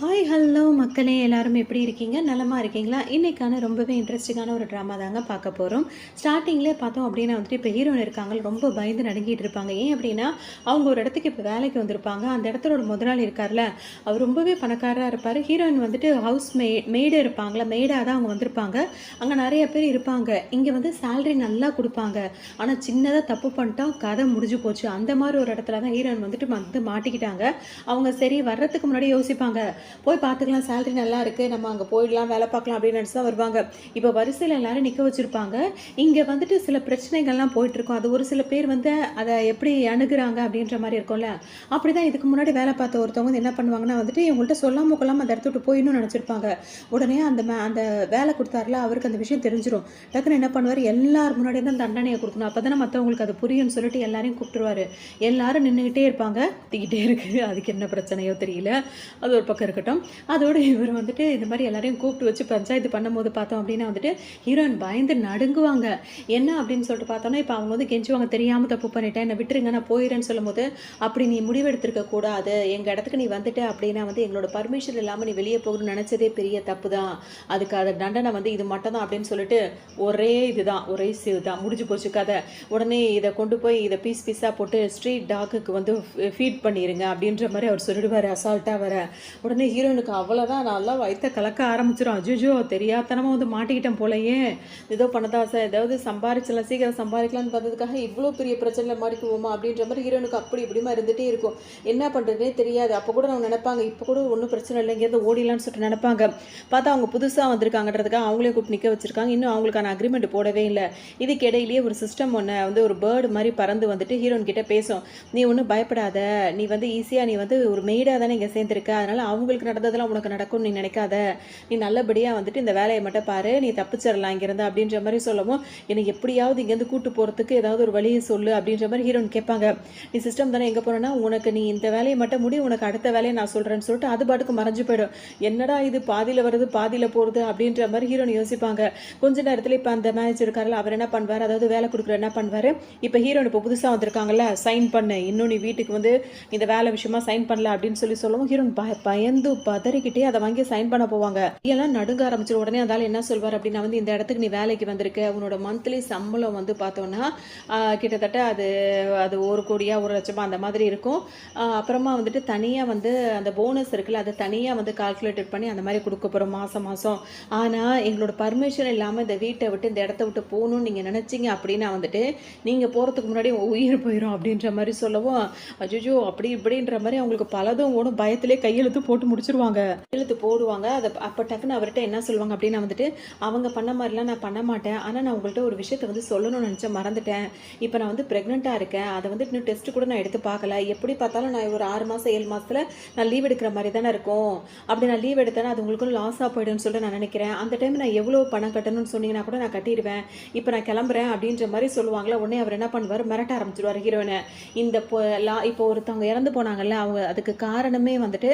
Hi hello மக்களே, எல்லாரும் எப்படி இருக்கீங்க? நலமா இருக்கீங்களா? இன்னைக்கான ரொம்பவே இன்ட்ரெஸ்டிங்கான ஒரு ட்ராமா தாங்க பார்க்க போகிறோம். ஸ்டார்டிங்லேயே பார்த்தோம் அப்படின்னா வந்துட்டு இப்போ ஹீரோயின் இருக்காங்க, ரொம்ப பயந்து நடுங்கிட்டு இருப்பாங்க. ஏன் அப்படின்னா அவங்க ஒரு இடத்துக்கு இப்போ வேலைக்கு வந்திருப்பாங்க. அந்த இடத்துல ஒரு முதலாளி இருக்கார்ல, அவர் ரொம்பவே பணக்காரராக இருப்பார். ஹீரோயின் வந்துட்டு ஹவுஸ் மெய்டு இருப்பாங்களா, மெய்டாக தான் அவங்க வந்திருப்பாங்க. அங்கே நிறைய பேர் இருப்பாங்க. இங்கே வந்து சேலரி நல்லா கொடுப்பாங்க. ஆனால் சின்னதாக தப்பு பண்ணிட்டா கதை முடிஞ்சு போச்சு. அந்த மாதிரி ஒரு இடத்துல தான் ஹீரோயின் வந்துட்டு மாட்டிக்கிட்டாங்க. அவங்க சரி வர்றதுக்கு முன்னாடி யோசிப்பாங்க, போய் பார்த்துக்கலாம், சேலரி நல்லா இருக்குது, நம்ம அங்கே போயிடலாம், வேலை பார்க்கலாம் அப்படின்னு நினச்சி தான் வருவாங்க. இப்போ வரிசையில் எல்லாரும் நிற்க வச்சுருப்பாங்க. இங்கே வந்துட்டு சில பிரச்சனைகள்லாம் போயிட்டுருக்கும். அது ஒரு சில பேர் வந்து அதை எப்படி அணுகுறாங்க அப்படின்ற மாதிரி இருக்கும்ல. அப்படி தான் இதுக்கு முன்னாடி வேலை பார்த்த ஒருத்தவங்க வந்து என்ன பண்ணுவாங்கன்னா வந்துட்டு இவங்கள்ட்ட சொல்லாமல் கொள்ளாமல் அந்த இடத்த விட்டு போயிடணும்னு நினச்சிருப்பாங்க. உடனே அந்த வேலை கொடுத்தாருல, அவருக்கு அந்த விஷயம் தெரிஞ்சிடும். டக்குன்னு என்ன பண்ணுவார், எல்லாரும் முன்னாடி தான் தண்டனையை கொடுக்கணும், அப்போ தானே மற்றவங்களுக்கு அது புரியும்னு சொல்லிட்டு எல்லாரையும் கூப்பிட்டுருவாரு. எல்லாரும் நின்றுக்கிட்டே இருப்பாங்க, திக்கிட்டே இருக்குது. அதுக்கு என்ன பிரச்சனையோ தெரியல, அது ஒரு பக்கம் இருக்கட்டும். அதோடு இவர் வந்துட்டு இந்த மாதிரி எல்லாரையும் கூப்பிட்டு வச்சு பஞ்சாயத்து பண்ணும்போது பார்த்தோம் அப்படின்னா வந்துட்டு ஹீரோயின் பயந்து நடுங்குவாங்க. என்ன அப்படின்னு சொல்லிட்டு பார்த்தோன்னா, இப்போ அவங்க வந்து கெஞ்சுவாங்க, தெரியாமல் தப்பு பண்ணிட்டேன், என்னை விட்டுருங்க, நான் போயிடுறேன்னு சொல்லும் போது, அப்படி நீ முடிவெடுத்திருக்க கூடாது, எங்கள் இடத்துக்கு நீ வந்துட்ட அப்படின்னா வந்து எங்களோட பர்மிஷன் இல்லாமல் நீ வெளியே போகணும்னு நினச்சதே பெரிய தப்பு தான், அதுக்கு அதை தண்டனை வந்து இது மட்டும் தான் அப்படின்னு சொல்லிட்டு ஒரே இதுதான் முடிஞ்சு போச்சு கதை. உடனே இதை கொண்டு போய் இதை பீஸ் பீஸாக போட்டு ஸ்ட்ரீட் டாக்குக்கு வந்து ஃபீட் பண்ணிடுங்க அப்படின்ற மாதிரி அவர் சொல்லிடுவார் அசால்ட்டாக வர. உடனே ஹீரோயினுக்கு அவ்வளோதான், நல்லா வயிற்ற கலக்க ஆரம்பிச்சிடும். அஜுஜோ தெரியாதனமாக வந்து மாட்டிக்கிட்டேன் போலையே, ஏதோ பண்ணதா சார், ஏதாவது சம்பாரிச்சலாம், சீக்கிரம் சம்பாதிக்கலான்னு பார்த்ததுக்காக இவ்வளோ பெரிய பிரச்சனையில் மாட்டிக்குவோமா அப்படின்ற மாதிரி ஹீரோனுக்கு அப்படி இப்படிமா இருந்துகிட்டே இருக்கும். என்ன பண்ணுறதுனே தெரியாது. அப்போ கூட அவங்க நினைப்பாங்க, இப்போ கூட ஒன்றும் பிரச்சனை இல்லை, இங்கேருந்து ஓடிலான்னு சொல்லிட்டு நினைப்பாங்க. பார்த்தா அவங்க புதுசாக வந்திருக்காங்கன்றதுக்காக அவங்களே கூப்பிட்டு நிற்க வச்சிருக்காங்க. இன்னும் அவங்களுக்கான அக்ரிமெண்ட் போடவே இல்லை. இதுக்கு இடையிலேயே ஒரு சிஸ்டம் ஒன்று வந்து ஒரு பேர்டு மாதிரி பறந்து வந்துட்டு ஹீரோயின் கிட்டே பேசும். நீ ஒன்றும் பயப்படாத, நீ வந்து ஈஸியாக நீ வந்து ஒரு மெய்டாக தானே இங்கே சேர்ந்துருக்க, அதனால் அவங்களுக்கு நடந்ததெல்லாம் உனக்கு நடக்கும்னு நீ நினைக்காத, நீ நல்லபடியாக வந்துட்டு இந்த வேலையை மட்டும் பாரு, நீ தப்பிச்சிடலாம் இங்கேருந்து அப்படின்ற மாதிரி சொல்லவும், எனக்கு எப்படியாவது இங்கேருந்து கூட்டு போகிறதுக்கு ஏதாவது ஒரு வழியை சொல்லு அப்படின்ற மாதிரி ஹீரோயின் கேட்பாங்க. நீ சிஸ்டம் தானே, எங்கே போனேன்னா உனக்கு நீ இந்த வேலையை மட்டும் முடி, உனக்கு அடுத்த வேலையை நான் சொல்கிறேன்னு சொல்லிட்டு அது பாட்டுக்கு மறைஞ்சு போயிடும். என்னடா இது பாதியில் வருது பாதியில் போகிறது அப்படின்ற மாதிரி ஹீரோயின் யோசிப்பாங்க. கொஞ்ச நேரத்தில் இப்போ அந்த மேனேஜர் இருக்காருல்ல, அவர் என்ன பண்ணுவார், அதாவது வேலை கொடுக்குற என்ன பண்ணுவார், இப்போ ஹீரோயின் இப்போ புதுசாக வந்திருக்காங்கல்ல, சைன் பண்ணு, இன்னும் நீ வீட்டுக்கு வந்து இந்த வேலை விஷயமா சைன் பண்ணல அப்படின்னு சொல்லவும் ஹீரோயின் பயந்து பதறிக்கிட்டே அதை வாங்கி சைன் பண்ண போவாங்க. எல்லாம் நடுங்க ஆரம்பிச்சிடும். உடனே அதால என்ன சொல்வார் அப்படின்னா வந்து, இந்த இடத்துக்கு நீ வேலைக்கு வந்திருக்க, உன்னோட மந்த்லி சம்பளம் வந்து பார்த்தோன்னா கிட்டத்தட்ட அது 1 கோடியா 1 லட்சமா அந்த மாதிரி இருக்கும். அப்புறமா வந்துட்டு தனியாக வந்து அந்த போனஸ் இருக்குல்ல, அதை தனியாக வந்து கால்குலேட்டட் பண்ணி அந்த மாதிரி கொடுக்க போகிறோம் மாதம் மாதம். ஆனால் எங்களோட பர்மிஷன் இல்லாமல் இந்த வீட்டை விட்டு இந்த இடத்த விட்டு போகணும்னு நீங்கள் நினச்சிங்க அப்படின்னா வந்துட்டு நீங்கள் போகிறதுக்கு முன்னாடி உயிர் போயிடும் அப்படின்ற மாதிரி சொல்லவும், அஜுஜோ அப்படி இப்படின்ற மாதிரி அவங்களுக்கு பலதும் ஓடும். பயத்திலே கையெழுத்து போட்டு முடிச்சிருவாங்க. கையெழுத்து போடுவாங்க. அதை அப்போ டக்குன்னு அவர்கிட்ட என்ன சொல்லுவாங்க அப்படின்னா வந்துட்டு, அவங்க பண்ண மாதிரிலாம் நான் பண்ண மாட்டேன், ஆனால் நான் உங்கள்கிட்ட ஒரு விஷயத்தை வந்து சொல்லணும்னு நினச்சேன், மறந்துட்டேன். இப்போ நான் வந்து ப்ரெக்னெண்ட்டாக இருக்கேன், அதை வந்து இன்னும் டெஸ்ட்டு கூட நான் எடுத்து பார்க்கல, எப்படி பார்த்தாலும் நான் ஒரு 6 மாதம் 7 மாதத்தில் நான் லீவ் எடுக்கிற மாதிரி தானே இருக்கும், அப்படி நான் லீவ் எடுத்தேன்னா அது உங்களுக்கு லாஸாக போய்டுன்னு சொல்லிட்டு நான் நினைக்கிறேன், அந்த டைம் நான் எவ்வளோ பணம் கட்டணும்னு சொன்னீங்கன்னா கூட நான் கட்டிடுவேன், இப்போ நான் கிளம்புறேன் அப்படின்ற மாதிரி சொல்லுவாங்களா. உடனே அவர் என்ன பண்ணுவார், மிரட்ட ஆரம்பிச்சிடுவார் ஹீரோயினை. இப்போ ஒருத்தவங்க இறந்து போனாங்கல்ல, அவங்க அதுக்கு காரணமே வந்துட்டு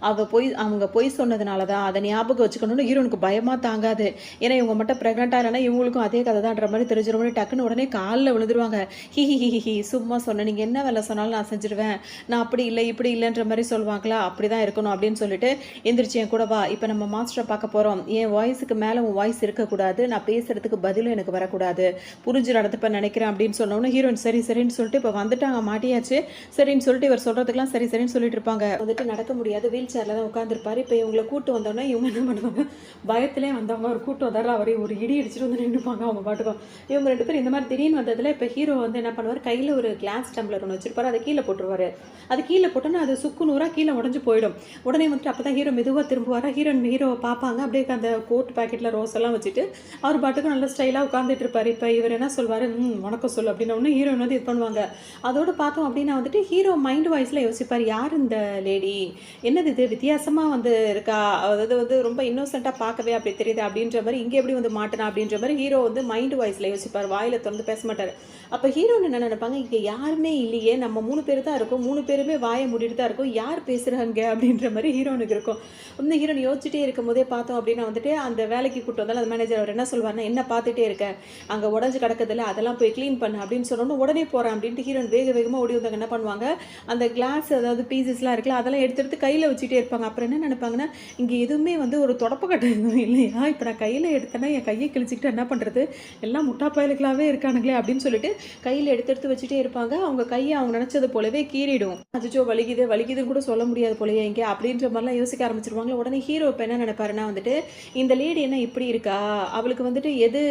அவங்க பொய் சொன்னதுனால தான், அதை ஞாபகம் வச்சுக்கணும்னு ஹீரோனுக்கு பயமாக தாங்காது. ஏன்னா இவங்க மட்டும் ப்ரெக்னெண்ட்டாக இல்லைன்னா இவங்களுக்கும் அதே கதை தான்ற மாதிரி தெரிஞ்சிடும். டக்குன்னு உடனே காலில் விழுந்துருவாங்க. ஹி சும்மா சொன்னேன், நீங்கள் என்ன வேலை சொன்னாலும் நான் செஞ்சிருவேன், நான் அப்படி இல்லை இப்படி இல்லைன்ற மாதிரி சொல்லுவாங்களா. அப்படி தான் இருக்கணும் அப்படின்னு சொல்லிட்டு, எந்திரிச்சு என் கூட வா, இப்போ நம்ம மாஸ்டரை பார்க்க போகிறோம், என் வாய்ஸுக்கு மேலே உன் வாய்ஸ் இருக்கக்கூடாது, நான் பேசுகிறதுக்கு பதிலும் எனக்கு வரக்கூடாது, புரிஞ்சு நடந்துப்ப நினைக்கிறேன் அப்படின்னு சொன்னோன்னு ஹீரோயின் சரி சரின்னு சொல்லிட்டு இப்போ வந்துட்டாங்க, மாட்டியாச்சு சரின்னு சொல்லிட்டு இவர் சொல்கிறதுக்கெல்லாம் சரி சரின்னு சொல்லிட்டு இருப்பாங்க. வந்துட்டு நடக்க முடியாது, வீல் சேரில் தான் உட்காந்துருப்பாரு. இப்போ இவங்களை கூட்டு வந்தோடனே இவங்க என்ன பண்ணுவாங்க, பயத்திலே வந்தவங்க ஒரு கூட்டு வந்தாரு, அவரே ஒரு இடி அடிச்சுட்டு வந்து நின்றுப்பாங்க அவங்க பாட்டுக்கும். இவங்க 2 பேரும் இந்த மாதிரி திடீர்னு வந்ததில் இப்போ ஹீரோ வந்து என்ன பண்ணுவார், கையில் ஒரு கிளாஸ் டம்ளர் ஒன்று வச்சிருப்பாரு, அதை கீழே போட்டுருவாரு. அது கீழே போட்டோன்னா அது சுக்கு நூறாக கீழே உடஞ்சு போயிடும். உடனே வந்துட்டு அப்போ தான் ஹீரோ மெதுவாக திரும்புவார். ஹீரோவை பார்ப்பாங்க, அப்படியே அந்த கோட் பேக்கெட்டில் ரோஸ் எல்லாம் வச்சுட்டு அவர் பாட்டுக்கும் நல்ல ஸ்டைலாக உட்காந்துட்டு இருப்பார். இப்போ இவர் என்ன சொல்வார், வணக்கம் சொல்லு அப்படின்னு ஒன்று ஹீரோயின் வந்து இது பண்ணுவாங்க. அதோடு பார்த்தோம் அப்படின்னா வந்துட்டு ஹீரோ மைண்ட் வாய்ஸில் யோசிப்பார், யார் இந்த லேடி, என்னது இது வித்தியாசமாக வந்து இருக்கா, அதாவது வந்து ரொம்ப இன்னோசென்ட்டாக பார்க்கவே அப்படி தெரியுது அப்படின்ற மாதிரி, இங்கே எப்படி வந்து மாட்டினா அப்படின்ற மாதிரி ஹீரோ வந்து மைண்ட் வாய்ஸில் யோசிப்பார், வாயில் திறந்து பேச மாட்டார். அப்போ ஹீரோன்னு என்ன நினைப்பாங்க, இங்கே யாருமே இல்லையே, நம்ம 3 பேர் தான் இருக்கோம், 3 பேருமே வாயை மூடிட்டு தான் இருக்கோம், யார் பேசுகிறாங்க அப்படின்ற மாதிரி ஹீரோனுக்கு இருக்கும். வந்து ஹீரோன் யோசிச்சுட்டே இருக்கும் போதே பார்த்தோம் அப்படின்னா வந்துட்டு அந்த வேலைக்கு கூப்பிட்டு வந்தாலும் அந்த மேனேஜர் அவர் என்ன சொல்வார்னா, என்ன பார்த்துட்டே இருக்க, அங்கே உடஞ்சி கிடக்குதில்ல அதெல்லாம் போய் க்ளீன் பண்ணு அப்படின்னு சொன்னோன்னு உடனே போகிறேன் அப்படின்ட்டு ஹீரோன் வேகமாக ஓடி வந்தாங்க. என்ன பண்ணுவாங்க, அந்த கிளாஸ் அதாவது பீசஸ்லாம் இருக்குல்ல அதெல்லாம் எடுத்து கையில் வச்சுட்டே இருப்பாங்க. இருப்பாங்க. அப்புறம் என்ன நினைப்பாங்கன்னா, இங்கே எதுவுமே வந்து ஒரு தொடப்பக்கட்டை எதுவும் இல்லையா? இப்போ நான் கையில் எடுத்தேன்னா என் கையை கிழிச்சிக்கிட்டு என்ன பண்ணுறது? எல்லாம் முட்டா பயலுகளாகவே இருக்கானுங்களே அப்படின்னு சொல்லிட்டு கையில் எடுத்து எடுத்து வச்சுட்டே இருப்பாங்க. அவங்க கையை அவங்க நினச்சது போலவே கீறிடும். அச்சோ வலிக்குது வலிக்குதுன்னு கூட சொல்ல முடியாது போலயே எங்கே அப்படின்ற மாதிரிலாம் யோசிக்க ஆரம்பிச்சிருவாங்க. உடனே ஹீரோ இப்போ என்ன நினைப்பாருன்னா வந்துட்டு, இந்த லேடி என்ன இப்படி இருக்கா? அவளுக்கு வந்துட்டு எது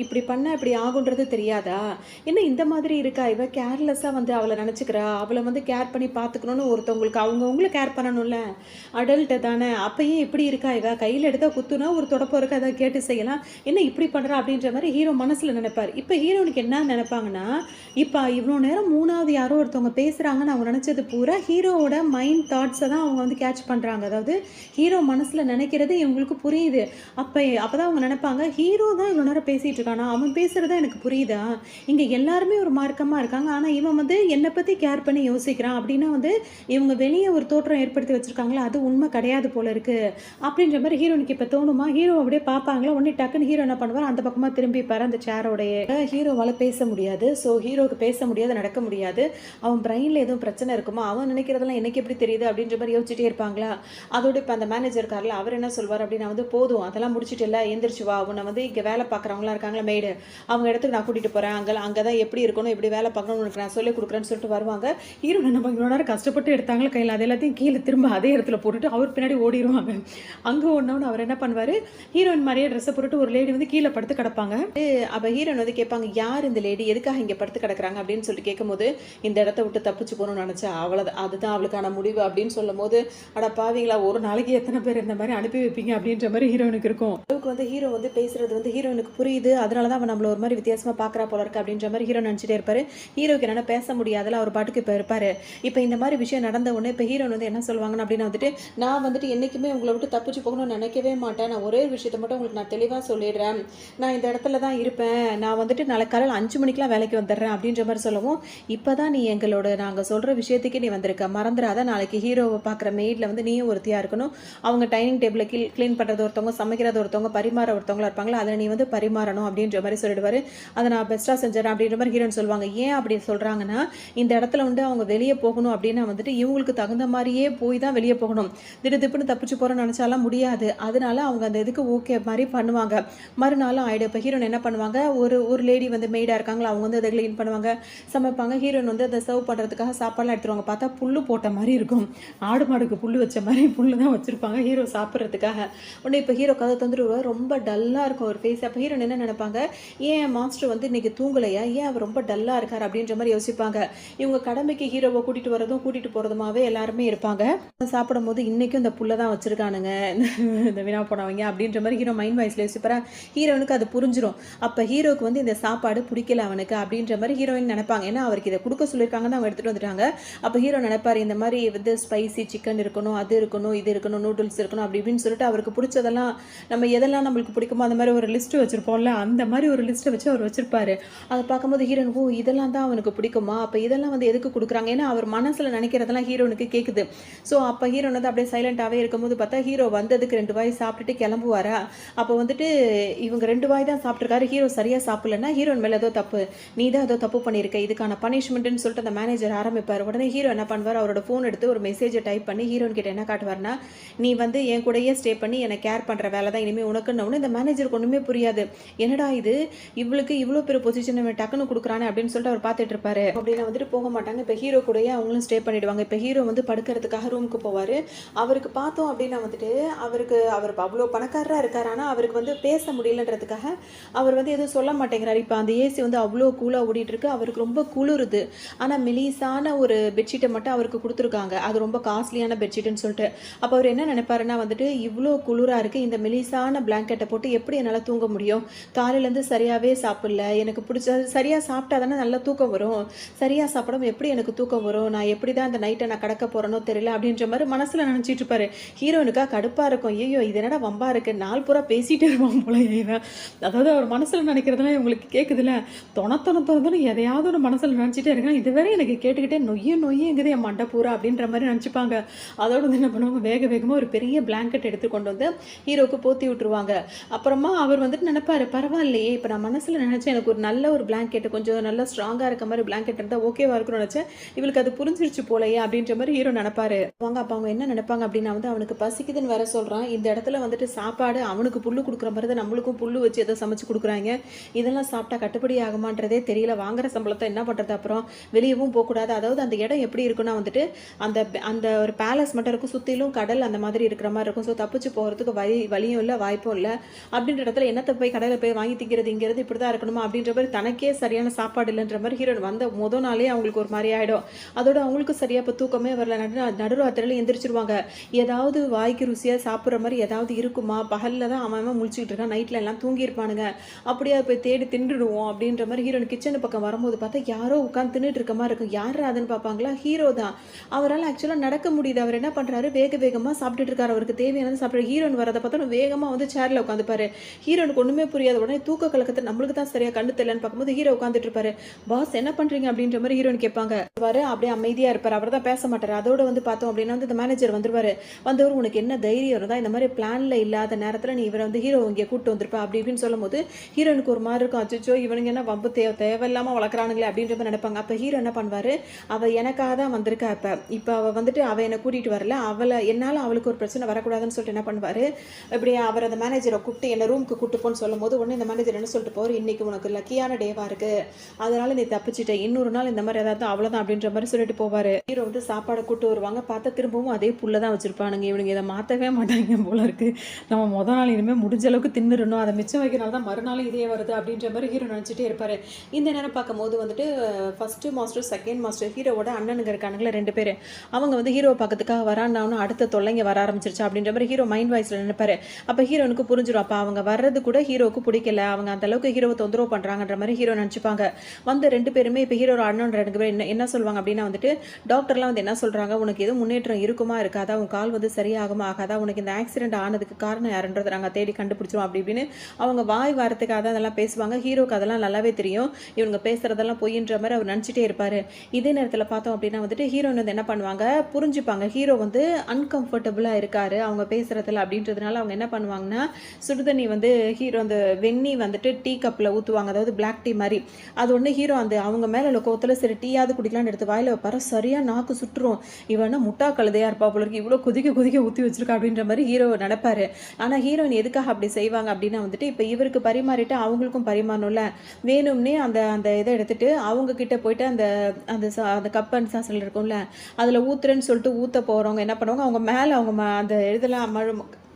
இப்படி பண்ண இப்படி ஆகுன்றது தெரியாதா? என்ன இந்த மாதிரி இருக்கா? இவ கேர்லெஸ்ஸாக வந்து அவளை நினச்சிக்கிறா. அவளை வந்து கேர் பண்ணி பார்த்துக்கணும்னு ஒருத்தவங்களுக்கு அவங்கவுங்கள கேர் பண்ணணும்ல. அடல்ட்டு தானே. அப்பயே இப்படி இருக்கா இவ? கையில் எடுத்தால் குத்துனா ஒரு தொடப்பம் இருக்கா? அதை கேட்டு செய்யலாம். என்ன இப்படி பண்ணுறா? அப்படின்ற மாதிரி ஹீரோ மனசில் நினைப்பார். இப்போ ஹீரோனுக்கு என்ன நினைப்பாங்கன்னா, இப்போ இவ்வளோ நேரம் 3வது யாரோ ஒருத்தவங்க பேசுகிறாங்கன்னு அவங்க நினச்சது பூரா ஹீரோவோட மைண்ட் தாட்ஸை தான் அவங்க வந்து கேட்ச் பண்ணுறாங்க. அதாவது ஹீரோ மனசில் நினைக்கிறது இவங்களுக்கு புரியுது. அப்போ தான் அவங்க நினைப்பாங்க, ஹீரோ தான் இவ்வளோ நேரம் பேசிகிட்டு இருக்கானா? அவன் பேசுகிறது எனக்கு புரியுதா? இங்கே எல்லாருமே ஒரு மார்க்கமாக இருக்காங்க. ஆனால் இவன் வந்து என்னை பற்றி கேர் பண்ணி யோசிக்கிறான் அப்படின்னா வந்து இவங்க வெளியே ஒரு தோற்றம் ஏற்படுத்தி வச்சுருக்காங்களா, அது உண்மை கிடையாது போல இருக்குது அப்படின்ற மாதிரி ஹீரோனுக்கு இப்போ தோணுமா? ஹீரோ அப்படியே பார்ப்பாங்களா, உடனே டக்குன்னு ஹீரோ என்ன பண்ணுவார், அந்த பக்கமாக திரும்பிப்பார். அந்த சேரோடைய ஹீரோவால் பேச முடியாது. ஸோ ஹீரோவுக்கு பேச முடியாது, நடக்க முடியாது. அவன் பிரெயினில் எதுவும் பிரச்சனை இருக்குமா, அவன் நினைக்கிறதெல்லாம் எனக்கு எப்படி தெரியுது அப்படின்ற மாதிரி யோசிச்சுட்டே இருப்பாங்களா. அதோட இப்போ அந்த மேனேஜர் இருக்கார்ல, அவர் என்ன சொல்வார் அப்படின்னா வந்து, போதும் அதெல்லாம் முடிச்சுட்டு இல்லை, எந்திரிச்சு வா, உன்னை வந்து இங்கே வேலை பார்க்குறவங்களாம் இருக்காங்களா மெய்டு, அவங்க இடத்துக்கு நான் கூட்டிகிட்டு போகிறேன். அங்கே தான் எப்படி இருக்கணும், எப்படி வேலை பார்க்கணும்னு உனக்கு நான் சொல்லிக் கொடுக்குறேன்னு சொல்லிட்டு வருவாங்க. ஹீரோ நம்ம இவ்வளோ நேரம் கஷ்டப்பட்டு எடுத்தாங்களே கையில், அது எல்லாத்தையும் கீழே திரும்ப அதே இடத்துல போட்டுட்டு அவர் பின்னாடி ஓடிடுவாங்க. அங்கே ஒன்றவனு அவர் என்ன பண்ணுவார், ஹீரோயின் மாதிரியே ட்ரெஸ்ஸை போட்டுட்டு ஒரு லேடி வந்து கீழே படுத்து கிடப்பாங்க. அப்போ ஹீரோயின் வந்து கேட்பாங்க, யார் இந்த லேடி, எதுக்காக இங்கே படுத்து கிடக்குறாங்க அப்படின்னு சொல்லிட்டு கேட்கும்போது, இந்த இடத்த விட்டு தப்பிச்சு போகணும்னு நினச்சா அவ்வளோ அதுதான் அவளுக்கான முடிவு அப்படின்னு சொல்லும் போது, அட பாவீங்களா, ஒரு நாளைக்கு எத்தனை பேர் இந்த மாதிரி அனுப்பி வைப்பீங்க அப்படின்ற மாதிரி ஹீரோனுக்கு இருக்கும். அளவுக்கு வந்து ஹீரோ வந்து பேசுறது வந்து ஹீரோனுக்கு புரியுது. அதனால தான் அவன் நம்மள ஒரு மாதிரி வித்தியாசமாக பார்க்குறா போல இருக்கு அப்படின்ற மாதிரி ஹீரோ நினச்சிட்டே இருப்பார். ஹீரோக்கு என்னென்ன பேச முடியாதுல, அவர் பாட்டுக்கு இப்போ இருப்பார். இப்போ இந்த மாதிரி விஷயம் நடந்த உடனே இப்போ ஹீரோன் வந்து என்ன சொல்லுவாங்கன்னு அப்படின்னு வந்துட்டு, நான் வந்துட்டு என்றைக்குமே உங்களை விட்டு தப்பிச்சு போகணும்னு நினைக்கவே மாட்டேன். நான் ஒரே ஒரு விஷயத்தை மட்டும் உங்களுக்கு நான் தெளிவாக சொல்லிடுறேன். நான் இந்த இடத்துல தான் இருப்பேன். நான் வந்துட்டு நாளை காலையில் 5 மணிக்கெலாம் வேலைக்கு வந்துடுறேன் அப்படின்ற மாதிரி சொல்லவும், இப்போ தான் நீ எங்களோட நாங்கள் சொல்கிற விஷயத்துக்கே நீ வந்திருக்க, மறந்துடாத. நாளைக்கு ஹீரோவை பார்க்குற மெய்டில் வந்து நீயும் ஒருத்தியாக இருக்கணும். அவங்க டைனிங் டேபிளை க்ளீன் பண்ணுறது ஒருத்தவங்க, சமைக்கிறது ஒருத்தவங்க, பரிமாற ஒருத்தவங்களா இருப்பாங்களா, அதில் நீ வந்து பரிமாறணும் அப்படின்ற மாதிரி சொல்லிடுவார். அதை நான் பெஸ்ட்டாக செஞ்சிடறேன் அப்படின்ற மாதிரி ஹீரோன்னு சொல்லுவாங்க. ஏன் அப்படி சொல்கிறாங்கன்னா, இந்த இடத்துல வந்து அவங்க வெளியே போகணும் அப்படின்னா வந்துட்டு இவங்களுக்கு தகுந்த மாதிரியே போய் தான் வெளியே போகணும். திடுப்புன்னு தப்பிச்சு போகிறோன்னு நினச்சாலாம் முடியாது. அதனால அவங்க அந்த இதுக்கு ஓகே மாதிரி பண்ணுவாங்க. மறுநாளும் ஆகிடும். இப்போ ஹீரோன் என்ன பண்ணுவாங்க, ஒரு லேடி வந்து மெய்டாக இருக்காங்களா, அவங்க வந்து அதை க்ளீன் பண்ணுவாங்க, சமைப்பாங்க. ஹீரோன் வந்து அதை சர்வ் பண்ணுறதுக்காக சாப்பாடுலாம் எடுத்துருவாங்க. பார்த்தா புல்லு போட்ட மாதிரி இருக்கும். ஆடு மாடுக்கு புல்லு வச்ச மாதிரி புல்லு தான் வச்சுருப்பாங்க ஹீரோ சாப்பிட்றதுக்காக. உடனே இப்போ ஹீரோ கதை தந்துடுவார். ரொம்ப டல்லாக இருக்கும் ஒரு ஃபேஸ். அப்போ ஹீரோன் என்ன நினைப்பாங்க, ஏன் மாஸ்டர் வந்து இன்றைக்கி தூங்கலையா, ஏன் அவர் ரொம்ப டல்லாக இருக்கார் அப்படின்ற மாதிரி யோசிப்பாங்க. இவங்க கடமைக்கு ஹீரோவை கூட்டிகிட்டு வரதும் கூட்டிகிட்டு போகிறதுமாவே எல்லாருமே இருப்பாங்க. சாப்பிடும் போது இன்றைக்கும் இந்த புல்லை தான் வச்சுருக்கானுங்க இந்த வீணா போனவங்க அப்படின்ற மாதிரி ஹீரோ மைண்ட் வாய்ஸில் யோசிப்பாரா. ஹீரோனுக்கு அது புரிஞ்சிடும். அப்போ ஹீரோக்கு வந்து இந்த சாப்பாடு பிடிக்கல அவனுக்கு அப்படின்ற மாதிரி ஹீரோயின் நினைப்பாங்க. ஏன்னா அவருக்கு இதை கொடுக்க சொல்லியிருக்காங்கன்னு அவங்க எடுத்துகிட்டு வந்துட்டாங்க. அப்போ ஹீரோ நினைப்பார், இந்த மாதிரி வந்து ஸ்பைசி சிக்கன் இருக்கணும், அது இருக்கணும், இது இருக்கணும், நூடுல்ஸ் இருக்கணும் அப்படி இப்படின்னு சொல்லிட்டு அவருக்கு பிடிச்சதெல்லாம் நம்ம எதெல்லாம் நம்மளுக்கு பிடிக்குமோ அந்த மாதிரி ஒரு லிஸ்ட்டு வச்சுருப்போம்ல, அந்த மாதிரி ஒரு லிஸ்ட்டை வச்சு அவர் வச்சுருப்பாரு. அதை பார்க்கும்போது ஹீரோன், ஓ இதெல்லாம் தான் அவனுக்கு பிடிக்குமா, அப்போ இதெல்லாம் வந்து எதுக்கு கொடுக்குறாங்க, ஏன்னா அவர் மனசில் நினைக்கிறதெல்லாம் ஹீரோனுக்கு கேட்குது. ஸோ அப்போ ஹீரோன் வந்து அப்படியே சைலண்ட்டாகவே இருக்கும்போது பார்த்தா ஹீரோ வந்ததுக்கு 2 வாய் சாப்பிட்டுட்டு கிளம்புவாரா. அப்போ வந்துட்டு இவங்க 2 வாய் தான் சாப்பிட்ருக்காரு, ஹீரோ சரியாக சாப்பிடலன்னா ஹீரோன் மேலே ஏதோ தப்பு, நீ தான் ஏதோ தப்பு பண்ணியிருக்க, இதுக்கான பனிஷ்மெண்ட்டுன்னு சொல்லிட்டு அந்த மேனேஜர் ஆரம்பிப்பார். உடனே ஹீரோ என்ன பண்ணுவார், அவரோட ஃபோன் எடுத்து ஒரு மெசேஜை டைப் பண்ணி ஹீரோன் கிட்ட என்ன காட்டுவார்னா, நீ வந்து என் கூடயே ஸ்டே பண்ணி என்னை கேர் பண்ணுற வேலை தான் இனிமேல் உனக்குன்னு. இந்த மேனேஜருக்கு ஒன்றுமே புரியாது. என்னடா இது, இவளுக்கு இவ்வளோ பெரிய பொசிஷன் டக்குன்னு கொடுக்குறானே அப்படின்னு சொல்லிட்டு அவர் பார்த்துட்டு இருப்பாரு. அப்படின்னு வந்துட்டு போக மாட்டாங்க. இப்போ ஹீரோ கூடயே அவங்களும் ஸ்டே பண்ணிடுவாங்க. இப்போ ஹீரோ வந்து படுக்கிறதுக்காக ரூமுக்கு போவார். அவருக்கு பார்த்தோம் அப்படின்னா வந்துட்டு அவர் அவ்வளோ பணக்காரராக இருக்கார். ஆனால் அவருக்கு வந்து பேச முடியலன்றதுக்காக அவர் வந்து எதுவும் சொல்ல மாட்டேங்கிறார். இப்போ அந்த ஏசி வந்து அவ்வளோ கூலாக ஓடிட்டு இருக்கு, அவருக்கு ரொம்ப குளிருது. ஆனால் மெலிசான ஒரு பெட்ஷீட்டை மட்டும் அவருக்கு கொடுத்துருக்காங்க, அது ரொம்ப காஸ்ட்லியான பெட்ஷீட்டுன்னு சொல்லிட்டு. அப்போ அவர் என்ன நினைப்பாருன்னா வந்துட்டு, இவ்வளோ குளிராக இருக்குது, இந்த மெலிசான பிளாங்கெட்டை போட்டு எப்படி என்னால் தூங்க முடியும், காலையிலேருந்து சரியாகவே சாப்பிடல, எனக்கு பிடிச்ச சரியாக சாப்பிட்டா தானே நல்லா தூக்கம் வரும், சரியாக சாப்பிடாம எப்படி எனக்கு தூக்கம் வரும், நான் எப்படி தான் இந்த நைட்டை நான் கடக்க போகிறேனோ தெரியல அப்படின்ற மாதிரி மனசில் நினச்சிட்டு இருப்பாரு. ஹீரோனுக்கா கடுப்பாக இருக்கும், ஐயோ இது என்னடா வம்பா இருக்கு, நாள் பூரா பேசிகிட்டே இருப்பான் போல இவன். அதாவது அவர் மனசில் நினைக்கிறதுலாம் இவங்களுக்கு கேட்குதுல, தொணத்தொணத்தொன்னு எதையாவது ஒரு மனசில் நினச்சிட்டே இருக்கேன், இதுவரை எனக்கு கேட்டுக்கிட்டே நொய்யுங்குது என் மண்டை பூரா அப்படின்ற மாதிரி நினச்சிப்பாங்க. அதோடு வந்து என்ன பண்ணுவாங்க, வேகமாக ஒரு பெரிய பிளாங்கெட் எடுத்து கொண்டு வந்து ஹீரோக்கு போத்தி விட்டுருவாங்க. அப்புறமா அவர் வந்துட்டு நினைப்பாரு, பரவாயில்லையே இப்போ நான் மனசில் நினச்சேன் எனக்கு ஒரு நல்ல ஒரு பிளாங்கெட்டு, கொஞ்சம் நல்லா ஸ்ட்ராங்காக இருக்க மாதிரி பிளாங்கெட் இருந்தால் ஓகேவா இருக்குன்னு நினச்சேன், இவளுக்கு அது புரிஞ்சிருச்சு போலையே அப்படின்ற மாதிரி ஹீரோ நினைப்பாரு. அப்போ அவங்க என்ன என்ன நினைப்பாங்க அப்படின்னா வந்து அவனுக்கு பசிக்குதுன்னு வேற சொல்கிறான், இந்த இடத்துல வந்துட்டு சாப்பாடு அவனுக்கு புல்லு கொடுக்குற மாதிரி தான் நம்மளுக்கும் புல்லு வச்சு ஏதோ சமைச்சு கொடுக்குறாங்க, இதெல்லாம் சாப்பிட்டா கட்டுப்படி ஆகுமான்றதே தெரியல, வாங்குற சம்பளத்தை என்ன பண்ணுறது, அப்புறம் வெளியவும் போகக்கூடாது. அதாவது அந்த இடம் எப்படி இருக்குன்னா வந்துட்டு அந்த அந்த ஒரு பேலஸ் மட்டும் இருக்கும், சுற்றிலும் கடல் அந்த மாதிரி இருக்கிற மாதிரி இருக்கும். ஸோ தப்பிச்சு போகிறதுக்கு வழியும் இல்லை வாய்ப்பும் இல்லை. அப்படின்ற இடத்துல என்னத்தை போய் கடையில் போய் வாங்கி திங்கிறது, இங்கிறது இப்படி தான் இருக்கணுமா அப்படின்ற மாதிரி தனக்கே சரியான சாப்பாடு இல்லைன்ற மாதிரி ஹீரோயின் வந்த முதல் நாளே அவங்களுக்கு ஒரு மாதிரி ஆகிடும். அதோட அவங்களுக்கும் சரியாக இப்போ தூக்கமே வரல, நடுராத்திரியில் எந்திரிச்சிருவாங்க. ஏதாவது வாய்க்கு ருசியாக சாப்பிட்ற மாதிரி ஏதாவது இருக்குமா, பகலில் தான் அவன் முழிச்சிக்கிட்டு இருக்கான், நைட்டில் எல்லாம் தூங்கியிருப்பானுங்க, அப்படியே போய் தேடி தின்றுடுவோம் அப்படின்ற மாதிரி ஹீரோயின் கிச்சனு பக்கம் வரும்போது பார்த்தா யாரோ உட்காந்து தின்னுட்டு இருக்க மாதிரி இருக்கும். யார் அதுன்னு பார்ப்பாங்களா, ஹீரோ தான். அவரால் ஆக்சுவலாக நடக்க முடியுது. அவர் என்ன பண்ணுறாரு, வேகமாக சாப்பிட்டுட்டு இருக்காரு, அவருக்கு தேவையானது சாப்பிட்ற. ஹீரோயின் வரதை பார்த்தா வேகமாக வந்து சேரில் உட்காந்துப்பாரு. ஹீரோனுக்கு ஒன்றுமே புரியாத உடனே தூக்க கலக்கத்தை நம்மளுக்கு தான் சரியாக கண்டு தெரியலன்னு பார்க்கும்போது ஹீரோ உட்காந்துட்டு இருப்பாரு. பாஸ் என்ன பண்ணுறீங்க அப்படின்ற மாதிரி ஹீரோயின் கேட்பாங்க. அப்படியே அமைதியாக இருப்பார், அவர் தான் பேச மாட்டார். அதோட வந்து பார்த்தோம் அப்படின்னா வந்து இந்த மேனேஜர் வந்துருவார். வந்தவர் உனக்கு என்ன தைரியம் இருந்தால் இந்த மாதிரி பிளானில் இல்லாத நேரத்தில் நீ இவரை வந்து ஹீரோ இங்கே கூப்பிட்டு வந்திருப்பா அப்படி இப்படின்னு சொல்லும் போது ஹீரோனுக்கு ஒரு மாதிரி இருக்கும். அச்சோ இவனுங்க என்ன வம்பு தேவையில்லாமல் வளர்க்குறானுங்களே அப்படின்ற மாதிரி நினைப்பாங்க. அப்போ ஹீரோ என்ன பண்ணுவார், அவள் எனக்காக தான் வந்திருக்கா, இப்போ அவள் வந்துட்டு அவள் என்னை கூட்டிகிட்டு வரல, என்னால் அவளுக்கு ஒரு பிரச்சனை வரக்கூடாதுன்னு சொல்லிட்டு என்ன பண்ணுவார், இப்படி அவர் அந்த மேனேஜரை கூப்பிட்டு என்ன ரூமுக்கு கூப்பிட்டு போன்னு சொல்லும் போது உடனே இந்த மேனேஜர் என்ன சொல்லிட்டு போவார், இன்னைக்கு உனக்கு லக்கியான டேவாக இருக்குது, அதனால நீ தப்பிச்சிட்ட, இன்னொரு நாள் இந்த மாதிரி ஏதாவது அவ்வளோதான் அப்படின்ற மாதிரி சொல்லிட்டு போவார். ஹீரோ வந்து சாப்பாடை கூட்டு வருவாங்க, பார்த்தா திரும்பவும் அதே புல்ல தான் வச்சிருப்பானுங்க. இவனுங்க இதை மாற்றவே மாட்டாங்க போல இருக்கு, நம்ம முதல் நாள் இனிமேல் முடிஞ்ச அளவுக்கு தின்னுறணும், அதை மிச்சம் வைக்கிறனால தான் மறுநாள் இதே வருது அப்படின்ற மாதிரி ஹீரோ நினச்சிட்டே இருப்பார். இந்த நேரம் பார்க்கும்போது வந்துட்டு ஃபஸ்ட்டு மாஸ்டர் செகண்ட் மாஸ்டர் ஹீரோவோட அண்ணனுங்க இருக்கானுங்களே 2 பேர், அவங்க வந்து ஹீரோ பார்க்கறதுக்காக வரான்னு அடுத்த தொல்லைங்க வர ஆரம்பிச்சிருச்சு அப்படின்ற மாதிரி ஹீரோ மைண்ட் வாய்ஸில் நினைப்பாரு. அப்போ ஹீரோனுக்கு புரிஞ்சிடும், அப்போ அவங்க வர்றது கூட ஹீரோவுக்கு பிடிக்கல, அவங்க அந்த அளவுக்கு ஹீரோவை தொந்தரவு பண்ணுறாங்கன்ற மாதிரி ஹீரோ நினச்சிப்பாங்க. வந்த 2 பேருமே இப்போ ஹீரோ அண்ணன் 2 பேர் என்ன சொல்லுவாங்க அப்படின்னா வந்துட்டு டாக்டர்லாம் வந்து என்ன சொல்கிறாங்க, உனக்கு எதுவும் முன்னேற்றம் இருக்குமா இருக்காதா, உன் கால் வந்து சரியாகுமா ஆகாதா, உனக்கு இந்த ஆக்சிடென்ட் ஆனதுக்கு காரணம் யாருன்றதை நாங்கள் தேடி கண்டுபிடிச்சிரும் அப்படி இப்படின்னு அவங்க வாய் வாரத்துக்காக தான் அதெல்லாம் பேசுவாங்க. ஹீரோக்கு அதெல்லாம் நல்லாவே தெரியும், இவங்க பேசுகிறதெல்லாம் பொய்ன்ற மாதிரி அவர் நினச்சிட்டே இருப்பார். இதே நேரத்தில் பார்த்தோம் அப்படின்னா வந்துட்டு ஹீரோயின் வந்து என்ன பண்ணுவாங்க, புரிஞ்சுப்பாங்க ஹீரோ வந்து அன்கம்ஃபர்டபுளாக இருக்காரு அவங்க பேசுகிறதுல அப்படின்றதுனால அவங்க என்ன பண்ணுவாங்கன்னா சுடுதண்ணி வந்து ஹீரோ அந்த வெந்நி வந்துட்டு டீ கப்பில் ஊற்றுவாங்க, அதாவது பிளாக் டீ மாதிரி. அது ஒன்று ஹீரோ அந்த அவங்க மேலே லோகத்தில் சரி டீயாவது குடிக்கலான்னு எடுத்து வாயில் வைப்பாரு, சரியாக நாக்கு சுட்டுரும், இவனா முட்டா கழுதையாக இருப்பா போல இருக்கு, இவ்வளோ கொதிக்க ஊற்றி வச்சிருக்கா அப்படின்ற மாதிரி ஹீரோ நினைப்பாரு. ஆனால் ஹீரோயின் எதுக்காக அப்படி செய்வாங்க அப்படின்னா வந்துட்டு இப்போ இவருக்கு பரிமாறிட்டு அவங்களுக்கும் பரிமாறணும்ல, வேணும்னே அந்த அந்த இதை எடுத்துட்டு அவங்க கிட்ட போயிட்டு அந்த அந்த அந்த கப் அண்ட் சாசல் இருக்கும்ல அதில் ஊத்துறேன்னு சொல்லிட்டு ஊற்ற போகிறவங்க என்ன பண்ணுவாங்க, அவங்க மேலே அவங்க அந்த இதெல்லாம்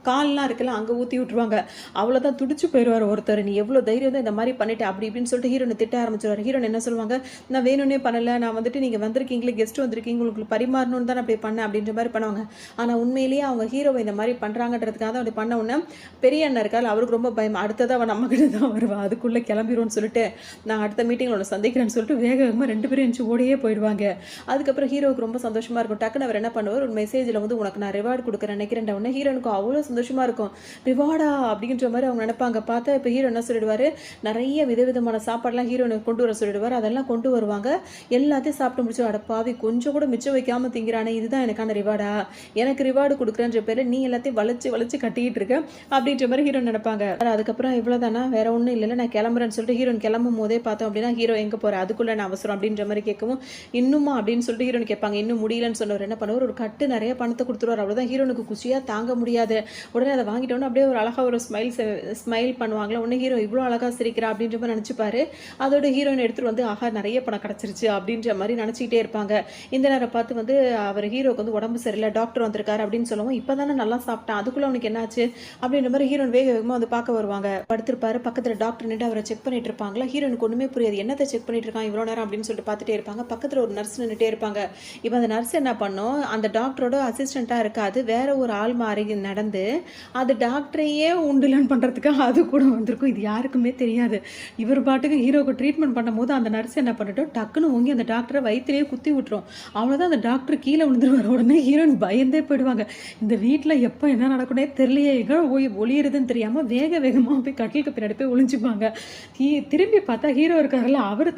கால்லாம் இருக்குல்ல அங்கே ஊற்றி விட்டுருவாங்க. அவ்வளோதான் துடிச்சு போயிடுவார் ஒருத்தர், நீ எவ்வளோ தைரியம் தான் இந்த மாதிரி பண்ணிட்டு அப்படி இப்படின்னு சொல்லிட்டு ஹீரோனை திட்ட ஆரம்பிச்சிருவார். ஹீரோன் என்ன சொல்லுவாங்க, நான் வேணும்னே பண்ணலை, நான் வந்துட்டு நீங்கள் வந்திருக்கீங்களே கெஸ்ட் வந்திருக்கீங்க உங்களுக்கு பரிமாறணும்னு தான் அப்படி பண்ணேன் அப்படின்ற மாதிரி பண்ணுவாங்க. ஆனால் உண்மையிலேயே அவங்க ஹீரோவை இந்த மாதிரி பண்ணுறாங்கன்றதுக்காக தான் அப்படி பண்ண உடனே பெரிய அண்ணன் இருக்காரு, அவருக்கு ரொம்ப பயம், அடுத்ததாக அவன் நம்மகிட்ட தான் வருவா, அதுக்குள்ளே கிளம்பிடுவோன்னு சொல்லிட்டு நான் அடுத்த மீட்டிங்கில் ஒன்று சந்திக்கிறேன்னு சொல்லிட்டு வேகமாக 2 பேரும் எஞ்சி ஓடியே போயிடுவாங்க. அதுக்கப்புறம் ஹீரோவுக்கு ரொம்ப சந்தோஷமாக இருக்கும். டக்குன்னு அவர் என்ன பண்ணுவார், ஒரு மெசேஜில் வந்து உனக்கு நான் ரிவார்டு கொடுக்குறேன் நினைக்கிறேன் உடனே ஹீரோனுக்கு அவ்வளோ சந்தோஷமா இருக்கும், ரிவார்டா அப்படின்ற மாதிரி அவங்க நினைப்பாங்க. பார்த்தா இப்போ ஹீரோ என்ன சொல்லிடுவாரு, நிறைய விதவிதமான சாப்பாடுலாம் ஹீரோனுக்கு கொண்டு வர சொல்லிடுவார். அதெல்லாம் கொண்டு வருவாங்க, எல்லாத்தையும் சாப்பிட்டு முடிச்சு அடப்பாவி கொஞ்சம் கூட மிச்சம் வைக்காம திங்கிறானே, இதுதான் எனக்கான ரிவார்டா, எனக்கு ரிவார்டு கொடுக்குறேன்ற பேரில் நீ எல்லாத்தையும் வளைச்சு கட்டிக்கிட்டு இருக்க அப்படின்ற மாதிரி ஹீரோ நினைப்பாங்க. அதுக்கப்புறம் இவ்வளோதானா வேற ஒன்றும் இல்லை நான் கிளம்புறேன்னு சொல்லிட்டு ஹீரோன் கிளம்பும் போதே பார்த்தோம் அப்படின்னா ஹீரோ எங்கே போகிற அதுக்குள்ளே நான் அவசரம் அப்படின்ற மாதிரி கேட்கவும் இன்னுமா அப்படின்னு சொல்லிட்டு ஹீரோன் கேட்பாங்க. இன்னும் முடியலன்னு சொன்னவர் என்ன பண்ணுவார், ஒரு கட்டு நிறைய பணத்தை கொடுத்துருவார். அவ்வளோதான் ஹீரோனுக்கு குஷியாக தாங்க முடியாது. உடனே அதை வாங்கிட்டோன்னு அப்படியே ஒரு அழகாக ஒரு ஸ்மைல் பண்ணுவாங்களா, உடனே ஹீரோ இவ்வளோ அழகாக சிரிக்கிறா அப்படின்ற மாதிரி நினச்சிப்பாரு. அதோட ஹீரோயின் எடுத்துகிட்டு வந்து ஆஹா நிறைய பணம் கிடச்சிருச்சு அப்படின்ற மாதிரி நினச்சிக்கிட்டே இருப்பாங்க. இந்த நேரம் பார்த்து வந்து அவர் ஹீரோக்கு வந்து உடம்பு சரியில்லை, டாக்டர் வந்திருக்காரு அப்படின்னு சொல்லுவோம். இப்போ தானே நல்லா சாப்பிட்டான், அதுக்குள்ளே அவனுக்கு என்னாச்சு அப்படின்ற மாதிரி ஹீரோன் வேகமாக வந்து பார்க்க வருவாங்க. படுத்திருப்பாரு, பக்கத்தில் டாக்டர் நின்று அவரை செக் பண்ணிட்டு இருப்பாங்களா. ஹீரோனுக்கு ஒன்றுமே புரியாது, என்னத்தை செக் பண்ணிட்டு இருக்கான் இவ்வளோ நேரம் அப்படின்னு சொல்லிட்டு பார்த்துட்டே இருப்பாங்க. பக்கத்தில் ஒரு நர்ஸ் நின்றுட்டே இருப்பாங்க. இப்போ அந்த நர்ஸ் என்ன பண்ணும், அந்த டாக்டரோட அசிஸ்டண்ட்டாக இருக்காது, வேற ஒரு ஆள் மாறி நடந்து அது டாக்டரையே உண்டுலன்னு பண்ணுறதுக்காக அது கூட வந்திருக்கும். இது யாருக்குமே தெரியாது. இவர் பாட்டுக்கு ஹீரோக்கு ட்ரீட்மெண்ட் பண்ணும் போது அந்த நர்ஸ் என்ன பண்ணிட்டோம், டக்குன்னு ஓங்கி அந்த டாக்டரை வயிற்றுலேயே குத்தி விட்டுரும். அவ்வளோதான், அந்த டாக்டர் கீழே விழுந்துருவார். உடனே ஹீரோயின் பயந்தே போயிடுவாங்க. இந்த வீட்டில் எப்போ என்ன நடக்குனே தெரியலையே, எங்கே போய் ஒளியிறதுன்னு தெரியாமல் வேகமாக போய் கட்டிலுக்கு பின்னாடி போய் ஒளிஞ்சுப்பாங்க. திரும்பி பார்த்தா ஹீரோ இருக்காருல்ல, அவர்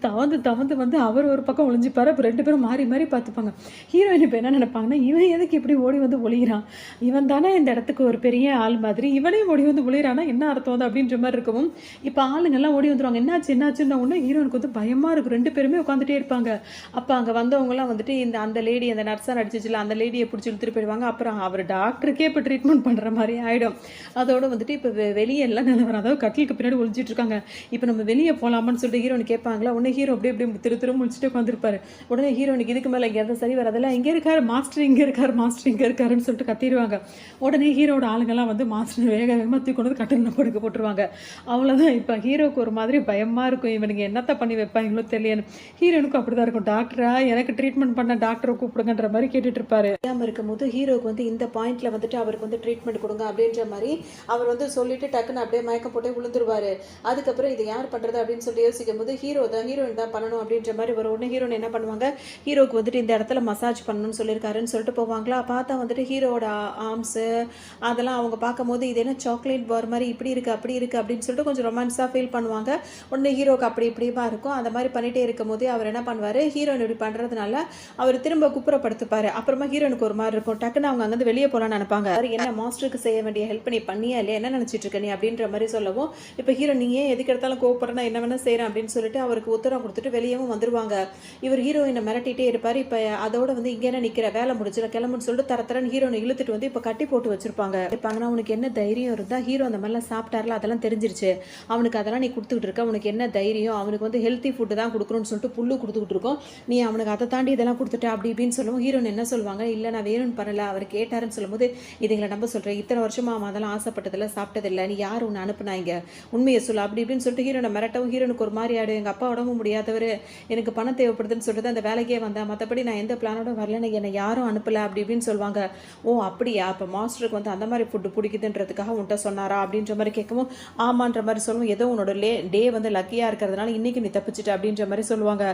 தவந்து வந்து அவர் ஒரு பக்கம் ஒளிஞ்சுப்பாரு. அப்போ 2 பேரும் மாறி பார்த்துப்பாங்க. ஹீரோயின் இப்போ என்ன நினைப்பாங்கன்னா, இவன் எதுக்கு இப்படி ஓடி வந்து ஒளிகிறான், இவன் இவன் தானே இந்த இடத்துக்கு ஒரு பெரிய ஆள் மாதிரி, இவனே ஓடி வந்து விழுறானா என்ன அர்த்தம் அது அப்படின்ற மாரி இருக்கவும், இப்ப ஆளுங்கலாம் ஓடி வந்துருவாங்க. என்னாச்சுன்ன உடனே ஹீரோனுக்கு வந்து பயமா இருக்கும். 2 பேருமே உட்காந்துட்டே இருப்பாங்க. அப்ப அங்க வந்தவங்கலாம் வந்துட்டு அந்த லேடி அந்த நர்ஸா நடிச்சுச்சுல, அந்த லேடிய புடிச்சு இழுத்துட்டு போயிடுவாங்க. அப்புறம் அவரு டாக்டருக்கே இப்ப ட்ரீட்மெண்ட் பண்ற மாரி ஆயிடும். அதோட வந்துட்டு இப்ப வெளிய எல்லாம் நிலவரம். அதாவது கட்டிலுக்கு பின்னாடி ஒளிஞ்சிட்டு இருக்காங்க. இப்ப நம்ம வெளிய போலாமான்னு சொல்லிட்டு ஹீரோயின் கேட்பாங்களா, உடனே ஹீரோ அப்படியே திரு முழிச்சுட்டு உட்காந்துருப்பாரு. உடனே ஹீரோயினுக்கு இதுக்கு மேல எங்கேயாவது சரி வராதுல்ல, இங்க இருக்காரு மாஸ்டர், இங்க இருக்காரு மாஸ்டர், இங்க இருக்காருன்னு சொல்லிட்டு கத்திடுவாங்க. உடனே ஹீரோட ஆளுங்கெல்லாம் வந்து மாஸ்டர் வேகமா தூக்கி கொண்டு வந்து கட்டில்ல படுக்க போட்டுருவாங்க. அவ்வளோதான். இப்ப ஹீரோக்கு ஒரு மாதிரி பயமா இருக்கும். இவனுங்க என்னத்த பண்ணி வைப்பாங்களோ தெரியலன்னு. ஹீரோனுக்கும் அப்படிதான் இருக்கும். டாக்டரா எனக்கு ட்ரீட்மெண்ட் பண்ண டாக்டரை கூப்பிடுங்கன்ற மாதிரி கேட்டுட்டு இருப்பாரு. தெரியாம இருக்கும்போது ஹீரோக்கு வந்து இந்த பாயிண்ட்ல வந்துட்டு அவருக்கு வந்து ட்ரீட்மெண்ட் கொடுங்க அப்படின்ற மாதிரி அவர் வந்து சொல்லிட்டு டக்குன்னு அப்படியே மயக்கம் போட்டு விழுந்துருவாரு. அதுக்கப்புறம் இது யார் பண்றது அப்படின்னு சொல்லி யோசிக்கும் போது ஹீரோயின் தான் பண்ணணும் அப்படின்ற மாதிரி வரும். உடனே ஹீரோயின் என்ன பண்ணுவாங்க, ஹீரோக்கு வந்துட்டு இந்த இடத்துல மசாஜ் பண்ணணும்னு சொல்லியிருக்காருன்னு சொல்லிட்டு போவாங்களா. பார்த்தா வந்துட்டு ஹீரோட ஆர்ம்ஸு அதெல்லாம் அவங்க பார்க்கும்போது இது என்ன சாக்லேட் பார் மாதிரி இப்படி இருக்கு அப்படி இருக்கு அப்படின்னு சொல்லிட்டு கொஞ்சம் ரொமான்ஸாக ஃபீல் பண்ணுவாங்க. உடனே ஹீரோக்கு அப்படி இப்படிமா இருக்கும். அந்த மாதிரி பண்ணிட்டே இருக்கும் போதே அவர் என்ன பண்ணுவார், ஹீரோயின் இப்படி பண்ணுறதுனால அவர் திரும்ப குப்புறப்படுத்துப்பாரு. அப்புறமா ஹீரோனுக்கு ஒரு மாதிரி இருக்கும். டக்குன்னு அவங்க அங்கேருந்து வெளியே போகலான்னு நினைப்பாங்க. என்ன மாஸ்டருக்கு செய்ய வேண்டிய ஹெல்ப் பண்ணி பண்ணியா இல்லையா, என்ன நினச்சிட்டு இருக்க நீ அப்படின்ற மாதிரி சொல்லவும், இப்போ ஹீரோ நீ ஏன் எதுக்கு எடுத்தாலும் கோவப்படுறா, என்ன வேணா செய்கிறேன் அப்படின்னு சொல்லிட்டு அவருக்கு உத்தரவு கொடுத்துட்டு வெளியவும் வந்துருவாங்க. இவர் ஹீரோயினை மிரட்டிகிட்டே இருப்பார். இப்போ அதோட வந்து இங்கே என்ன நிற்கிற வேலை முடிச்சிட கிளம்புன்னு சொல்லிட்டு தரத்தரன்னு ஹீரோனை இழுத்துட்டு வந்து இப்போ கட்டி போட்டு வச்சிருப்பாங்க. இருப்பாங்கன்னா உனக்கு என்ன தைரியம் இருந்தால், ஹீரோ அந்த மாதிரிலாம் சாப்பிட்டார்ல அதெல்லாம் தெரிஞ்சிருச்சு, அவனுக்கு அதெல்லாம் நீ கொடுத்துக்கிட்டு இருக்க, உனக்கு என்ன தைரியம், அவனுக்கு வந்து ஹெல்த்தி ஃபுட்டு தான் கொடுக்கணும்னு சொல்லிட்டு புல்லு கொடுத்துக்கிட்டு இருக்கோம், நீ அவனுக்கு அதை தாண்டி இதெல்லாம் கொடுத்துட்ட அப்படி இப்படின்னு சொல்லுவோம். ஹீரோன் என்ன சொல்லுவாங்க, இல்லை நான் வேணும்னு பண்ணல, அவர் கேட்டாருன்னு சொல்லும்போது இதுங்களை நம்ப சொல்கிறேன், இத்தனை வருஷமா அவன் அதெல்லாம் ஆசைப்பட்டதில்ல சாப்பிட்டதில்லை, நீ யார் உன்னை அனுப்புனாங்க, உண்மையை சொல்லு அப்படி இப்படின்னு சொல்லிட்டு ஹீரோனை மிரட்டவும் ஹீரோனுக்கு ஒரு மாதிரி ஆடு. எங்கள் அப்பா உடம்பு முடியாதவர், எனக்கு பணம் தேவைப்படுதுன்னு சொல்லிட்டு அந்த வேலைக்கே வந்தேன், மற்றபடி நான் எந்த பிளானோட வரலன்னு என்னை யாரும் அனுப்பலை அப்படி இப்படின்னு சொல்லுவாங்க. ஓ அப்படியா, அப்போ மாஸ்டருக்கு வந்து அந்த மாதிரி ஃபுட்டு பிடிக்குதுன்றதுக்காக உன்ட்ட சொன்னாரா அப்படின்ற மாதிரி கேட்கவும் ஆமான்ற மாதிரி சொல்லுவோம். ஏதோ உன்னோட டே வந்து லக்கியாக இருக்கிறதுனால இன்னைக்கு நீ தப்பிச்சிட்ட அப்படின்ற மாதிரி சொல்லுவாங்க.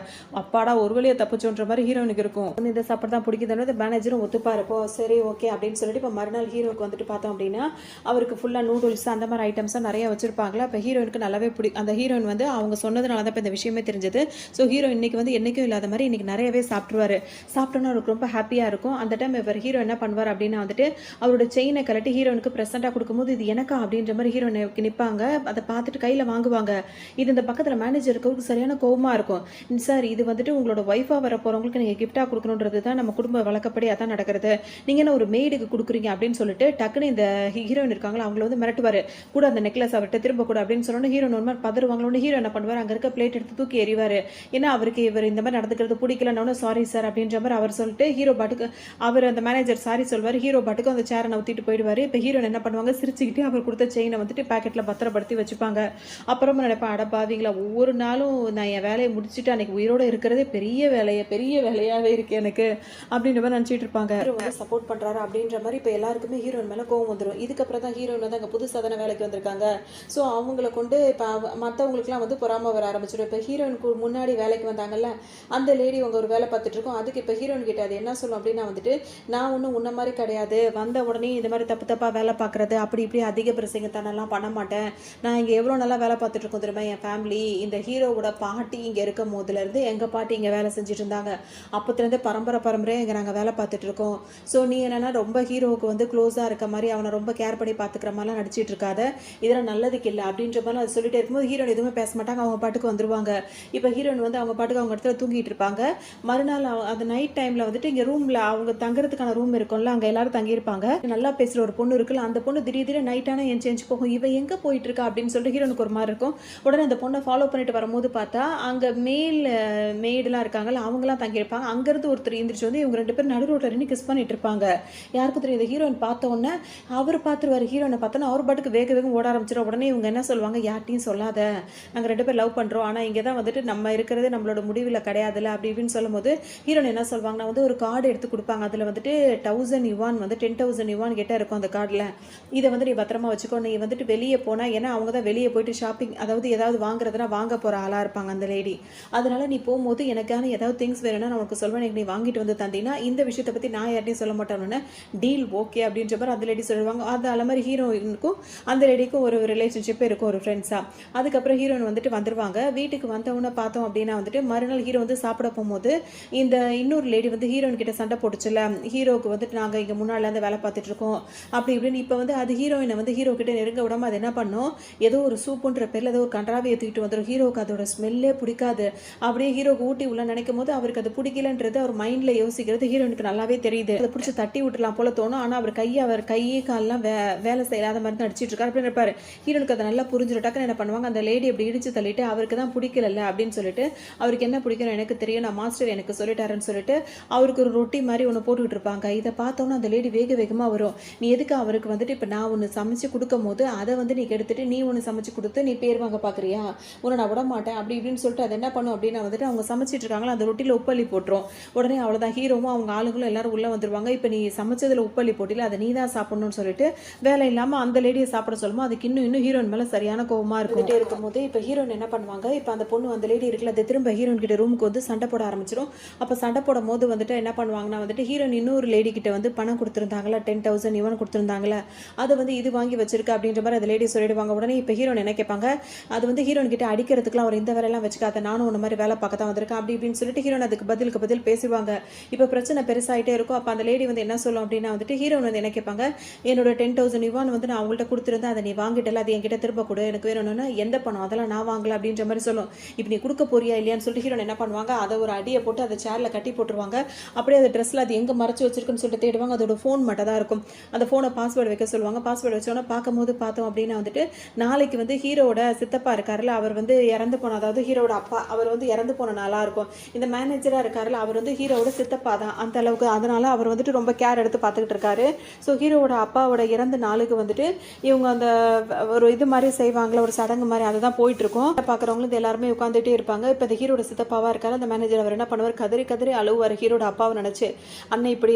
அப்பாடா ஒரு வழியை தப்பிச்சோன்ற மாதிரி ஹீரோனுக்கு இருக்கும். இந்த சாப்பாடு தான் பிடிக்குதுன்னு மேனேஜரும் ஒத்துப்பாரு. இப்போ சரி ஓகே அப்படின்னு சொல்லிட்டு இப்போ மறுநாள் ஹீரோக்கு வந்துட்டு பார்த்தோம் அப்படின்னா அவருக்கு ஃபுல்லாக நூடுல்ஸ் அந்த மாதிரி ஐட்டம்ஸாக நிறைய வச்சிருப்பாங்களா. இப்போ ஹீரோயினுக்கு நல்லாவே அந்த ஹீரோயின் வந்து அவங்க சொன்னதுனால தான் இப்போ இந்த விஷயமே தெரிஞ்சது. ஸோ ஹீரோ இன்னைக்கு வந்து என்றைக்கும் இல்லாத மாதிரி இன்னைக்கு நிறையவே சாப்பிட்ருவாரு. சாப்பிட்டோன்னா அவருக்கு ரொம்ப ஹாப்பியாக இருக்கும். அந்த டைம் இவர் ஹீரோ என்ன பண்ணுவார் அப்படின்னா வந்துட்டு அவரோட செயினை கலட்டி ஹீரோனுக்கு ப்ரெசென்ட்டாக கொடுக்கும்போது இது எனக்கா அப்படின்ற மாதிரி ஹீரோனுக்கு நிற்பாங்க. அதை பார்த்துட்டு கையில் வாங்குவாங்க. இது இந்த பக்கத்தில் மேனேஜர் இருக்கவருக்கு சரியான கோவமாக இருக்கும். சார் இது வந்துட்டு உங்களோட ஒய்ஃபாக வர போகிறவங்களுக்கு நீங்கள் கிஃப்டாக கொடுக்கணுன்றது தான் நம்ம குடும்ப வழக்கப்படி அதான் நடக்கிறது, நீங்கள் என்ன ஒரு மெய்டுக்கு கொடுக்குறீங்க அப்படின்னு சொல்லிட்டு டக்குன்னு இந்த ஹீரோயின் இருக்காங்களா அவங்கள வந்து மிரட்டுவார். கூட அந்த நெக்லஸ் அவர்கிட்ட திரும்ப கூட அப்படின்னு சொன்னோன்னு ஹீரோன் ஒரு மாதிரி பதறுவாங்களோன்னு ஹீரோ என்ன பண்ணுவார், அங்கே இருக்க பிளேட் எடுத்து தூக்கி எறிவார். ஏன்னா அவருக்கு இவர் இந்த மாதிரி நடந்துக்கிறது பிடிக்கலன்னு சாரி சார் அப்படின்ற மாதிரி அவர் சொல்லிட்டு ஹீரோ பாட்டுக்கு அவர் அந்த மேனேஜர் சாரி சொல்வார். ஹீரோ பாட்டுக்கு அந்த சேரை நவுத்திட்டு போயிடுவார். இப்போ ஹீரோன் என்ன பண்ணுவாங்க, சிரிச்சுக்கிட்டு அவர் கொடுத்த செயினை வந்துட்டு பேக்கெட்டில் பத்திரப்படுத்தி வச்சுப்பாங்க. அப்புறமா நினைப்பேன் அடப்பாவீங்களா, ஒவ்வொரு நாளும் நான் என் வேலையை முடிச்சுட்டு அன்னைக்கு உயிரோடு இருக்கிறதே பெரிய வேலையாகவே இருக்கு எனக்கு அப்படின்ற மாதிரி நினச்சிட்டு இருப்பாங்க. ஹீரோ வந்து சப்போர்ட் பண்ணுறாரு அப்படின்ற மாதிரி இப்போ எல்லாருக்குமே ஹீரோயின் மேலே கோவம் வந்துடும். இதுக்கப்புறம் தான் ஹீரோயின் வந்து அங்கே புதுசாக தானே வேலைக்கு வந்திருக்காங்க. ஸோ அவங்கள கொண்டு இப்போ மற்றவங்களுக்குலாம் வந்து பொறாம வர ஆரம்பிச்சிடும். இப்போ ஹீரோயினுக்கு முன்னாடி வேலைக்கு வந்தாங்கல்ல அந்த லேடி அவங்க ஒரு வேலை பார்த்துட்டு இருக்கோம். அதுக்கு இப்போ ஹீரோயின் கிட்ட அது என்ன சொல்லும் அப்படின்னா வந்துட்டு நான் ஒன்றும் உன்ன மாதிரி கிடையாது, வந்த உடனே இந்த மாதிரி தப்பாக வேலை பார்க்குறது அப்படி இப்படி அதிக பிரசங்கத்தனெல்லாம் பண்ண மாட்டேன், நான் இங்கே எவ்வளோ நல்லா வேலை பார்த்துட்டு இருக்கோம் தெரியுமா, என் ஃபேமிலி இந்த ஹீரோவோட பாட்டி இங்கே இருக்கும் போதுலேருந்து எங்கள் பாட்டி இங்கே வேலை செஞ்சுட்டு இருந்தாங்க, அப்போத்துலேருந்து பரம்பரையாக இங்கே நாங்கள் வேலை பார்த்துட்டு இருக்கோம். ஸோ நீ என்னென்னா ரொம்ப ஹீரோவுக்கு வந்து க்ளோஸாக இருக்க மாதிரி அவனை ரொம்ப கேர் பண்ணி பார்த்துக்கிற மாதிரிலாம் நடிச்சிட்டு இருக்காத, இதெல்லாம் நல்லதுக்கு இல்லை அப்படின்ற மாதிரிலாம் அது சொல்லிட்டே இருக்கும்போது ஹீரோயின் எதுவுமே பேச மாட்டாங்க, அவங்க பாட்டுக்கு வந்துருவாங்க. இப்போ ஹீரோயின் வந்து அவங்க பாட்டுக்கு அவங்க இடத்துல தூங்கிட்டு இருப்பாங்க. மறுநாள் அந்த நைட் டைமில் வந்துட்டு இங்கே ரூமில் அவங்க தங்குறதுக்கான ரூம் இருக்கும்ல அங்கே எல்லாரும் தங்கியிருப்பாங்க. நல்லா பேசுகிற ஒரு பொண்ணு இருக்குல்ல அந்த பொண்ணு திடீர் நைட்டான என் சேஞ்ச் போகும், இவன் எங்கே போயிட்டு இருக்கா அப்படின்னு சொல்லிட்டு ஹீரோனுக்கு ஒரு மாதிரி இருக்கும். உடனே அந்த பொண்ணை ஃபாலோ பண்ணிட்டு வரும்போது பார்த்தா அங்கே மெய்டெலாம் இருக்காங்கல்ல அவங்களாம் தங்கியிருப்பாங்க. அங்கேருந்து ஒருத்தர் எழுந்திரிச்சு வந்து இவங்க 2 பேரும் நடு ரோட்டில் நின்று கிஸ் பண்ணிட்டு இருப்பாங்க. யாருக்கும் தெரியும். இந்த ஹீரோயின் பார்த்த உடனே அவர் பார்த்துருவார். ஹீரோனை பார்த்தோன்னா அவர் பாட்டுக்கு வேகம் ஓட ஆரம்பிச்சிடும். உடனே இவங்க என்ன சொல்லுவாங்க, யார்ட்டையும் சொல்லாத, நாங்கள் 2 பேர் லவ் பண்ணுறோம், ஆனால் இங்கே தான் வந்துட்டு நம்ம இருக்கிறது நம்மளோட முடிவில் கிடையாதுல்ல அப்படி இப்படின்னு சொல்லும்போது ஹீரோன் என்ன சொல்லுவாங்கன்னா வந்து ஒரு கார்டு எடுத்து கொடுப்பாங்க. அதில் வந்துட்டு 1000 யுவான் வந்து 10,000 யுவான் கிட்ட இருக்கும் அந்த கார்டில். இதை வந்து நீ பத்திரமா வச்சுக்கோ, நீ வந்துட்டு வெளியே போனால் ஏன்னா அவங்க தான் வெளியே போயிட்டு ஷாப்பிங் அதாவது ஏதாவது வாங்குறதுனா வாங்க போகிற ஆளாக இருப்பாங்க அந்த லேடி. அதனால நீ போகும்போது எனக்கான ஏதாவது திங்ஸ் வேணும்னா நான் உனக்கு சொல்வேன், எனக்கு நீ வாங்கிட்டு வந்து தந்தீங்கன்னா இந்த விஷயத்தை பற்றி நான் யார்ட்டையும் சொல்ல மாட்டேன்னு டீல் ஓகே அப்படின்ற மாதிரி அந்த லேடி சொல்லுவாங்க. அது மாதிரி ஹீரோயினுக்கும் அந்த லேடிக்கும் ஒரு ரிலேஷன்ஷிப் இருக்கும், ஒரு ஃப்ரெண்ட்ஸாக. அதுக்கப்புறம் ஹீரோயின் வந்துட்டு வந்துடுவாங்க. வீட்டுக்கு வந்தவொன்னே பார்த்தோம் அப்படின்னா வந்துட்டு மறுநாள் ஹீரோ வந்து சாப்பிட போகும்போது இந்த இன்னொரு லேடி வந்து ஹீரோயின் கிட்ட சண்டை போட்டுச்சுல, ஹீரோவுக்கு வந்துட்டு நாங்கள் இங்கே முன்னாடி அந்த வேலை பார்த்துட்டு இருக்கோம் அப்படி இப்படின்னு. இப்போ வந்து அது ஹீரோயினை வந்து ஹீரோ கிட்ட நெருங்க விடாம அது என்ன பண்ணும், ஏதோ ஒரு சூப்புன்ற பேரில் ஏதோ ஒரு கன்றாவை ஏற்றிக்கிட்டு வந்துடும். ஹீரோவுக்கு அதோட ஸ்மெல்லே பிடிக்காது. அப்படியே ஹீரோக்கு ஊட்டி உள்ள நினைக்கும் போது அவருக்கு அது பிடிக்கலன்றது அவர் மைண்டில் யோசிக்கிறது ஹீரோனுக்கு நல்லாவே தெரியுது. அதை பிடிச்சி தட்டி விட்டுலாம் போல தோணும். ஆனால் அவர் கையே காலெல்லாம் வேலை செய்யாத மாதிரி தான் அடிச்சிட்டு இருக்காரு அப்படின்னு இருப்பாரு. ஹீரோனுக்கு அதை நல்லா புரிஞ்சுட்டு டக்குன்னு என்ன பண்ணுவாங்க, அந்த லேடி அப்படி இடிச்சு தள்ளிட்டு அவருக்கு தான் பிடிக்கல அப்படின்னு சொல்லிட்டு, அவருக்கு என்ன பிடிக்கணும் எனக்கு தெரியும், நான் மாஸ்டர் எனக்கு சொல்லிட்டாருன்னு சொல்லிட்டு அவருக்கு ஒரு ரொட்டி மாதிரி ஒன்று போட்டுக்கிட்டு இருப்பாங்க. இதை பார்த்தோன்னா அந்த லேடி வேகமாக வரும். நீ எதுக்கு அவருக்கு வந்துட்டு இப்போ நான் ஒன்று சமைச்சு கொடுக்கும் போது அதை வந்து நீ எடுத்துட்டு நீ ஒன்று சமைச்சு கொடுத்து நீ பேர் வாங்க பார்க்குறியா, உன்னை நான் விட மாட்டேன் அப்படி இப்படின்னு சொல்லிட்டு அது என்ன பண்ணும் அப்படின்னா வந்துட்டு அவங்க சமைச்சிட்டு இருக்காங்களா அந்த ரொட்டியில் உப்பள்ளி போட்டுரும். உடனே அவ்வளோதான், ஹீரோவும் அவங்க ஆளுங்களும் எல்லாரும் உள்ளே வந்துருவாங்க. இப்போ நீ சமைச்சதில் உப்பள்ளி போட்டில அதை நீ தான் சாப்பிடணும்னு சொல்லிட்டு வேலை இல்லாமல் அந்த லேடியை சாப்பிட சொல்லுமோ அதுக்கு இன்னும் ஹீரோயின் மேலே சரியான கோவமாக இருந்துகிட்டே இருக்கும்போது இப்போ ஹீரோயின் என்ன பண்ணுவாங்க, இப்போ அந்த பொண்ணு அந்த லேடி இருக்குல்ல அது திரும்ப ஹீரோயின் கிட்ட ரூமுக்கு வந்து சண்டை போட ஆரம்பிச்சிடும். அப்போ சண்டை போடும் போது வந்துட்டு என்ன பண்ணுவாங்கன்னா வந்துட்டு ஹீரோயின் இன்னொரு லேடி கிட்ட வந்து பணம் கொடுத்துருந்தாங்களா 10,000 இவன் கொடுத்துருந்தாங்களே அதை வந்து இது வாங்கி வச்சிருக்க அப்படின்ற மாதிரி அந்த லேடி சொல்லிடுவாங்க. உடனே இப்போ ஹீரோயின் என்ன கேட்பாங்க, அது வந்து ஹீரோயின் கிட்ட அடிக்கிறதுக்குலாம் ஒரு இந்த வேலையெல்லாம் வச்சுக்காத, நானும் உன்ன மாதிரி வேலை பார்க்க தான் வந்திருக்கேன் அப்படி இப்படின்னு சொல்லிட்டு ஹீரோயின் அதுக்கு பதில் பேசுவாங்க. இப்போ பிரச்சனை பெருசாகிட்டே இருக்கும். அப்போ அந்த லேடி வந்து என்ன சொல்லும் அப்படின்னா வந்துட்டு ஹீரோயின் வந்து என்ன கேட்பாங்க, என்னோட 10,000 யுவான் வந்து நான் அவங்கள்ட்ட கொடுத்துருந்தேன், அதை நீ வாங்கிட்டல, அது என்கிட்ட திரும்ப கொடு, எனக்கு வேணும்னா எந்த பணம் அதெல்லாம் நான் வாங்கல அப்படின்ற மாதிரி சொல்லும். இப்போ நீ கொடுக்க போறியா இல்லையான்னு சொல்லிட்டு ஹீரோயின் என்ன பண்ணுவாங்க, அதை ஒரு அடியை போட்டு அதை சேரில் கட்டி போட்டுருவாங்க. அப்படியே அந்த ட்ரெஸ்ஸில் அது எங்கே மறைச்சு வச்சிருக்குன்னு சொல்லிட்டு தேடுவாங்க. அதோட ஃபோன் மட்டும் தான் இருக்கும். அந்த ஃபோனை பாஸ்வேர்டு வைக்க சொல்லுவாங்க. பாஸ்வேர்டு வச்சோன்னா பார்க்கும்போது பார்த்தோம் அப்படின்னா வந்துட்டு நாளைக்கு வந்து ஹீரோட சித்தப்பா இருக்காருல்ல அவர் வந்து இறந்து போன, அதாவது ஹீரோட அப்பா அவர் வந்து இறந்து போன நாளாக இருக்கும். இந்த மேனேஜராக இருக்காருல்ல அவர் வந்து ஹீரோட சித்தப்பா தான் அந்த அளவுக்கு, அதனால அவர் வந்துட்டு ரொம்ப கேர் எடுத்து பார்த்துக்கிட்டு இருக்காரு. ஸோ ஹீரோட அப்பாவோட இறந்த நாளுக்கு வந்துட்டு இவங்க அந்த ஒரு இது மாதிரி செய்வாங்களே ஒரு சடங்கு மாதிரி அதை தான் போயிட்டு இருக்கும். பார்க்குறவங்களும் எல்லாருமே உட்காந்துட்டே இருப்பாங்க. இப்போ இந்த ஹீரோட சித்தப்பாவாக இருக்காரு அந்த மேனேஜர் அவர் என்ன பண்ணுவார், கதறி அழுவார் ஹீரோட அப்பாவை நினச்சி, அண்ணன் இப்படி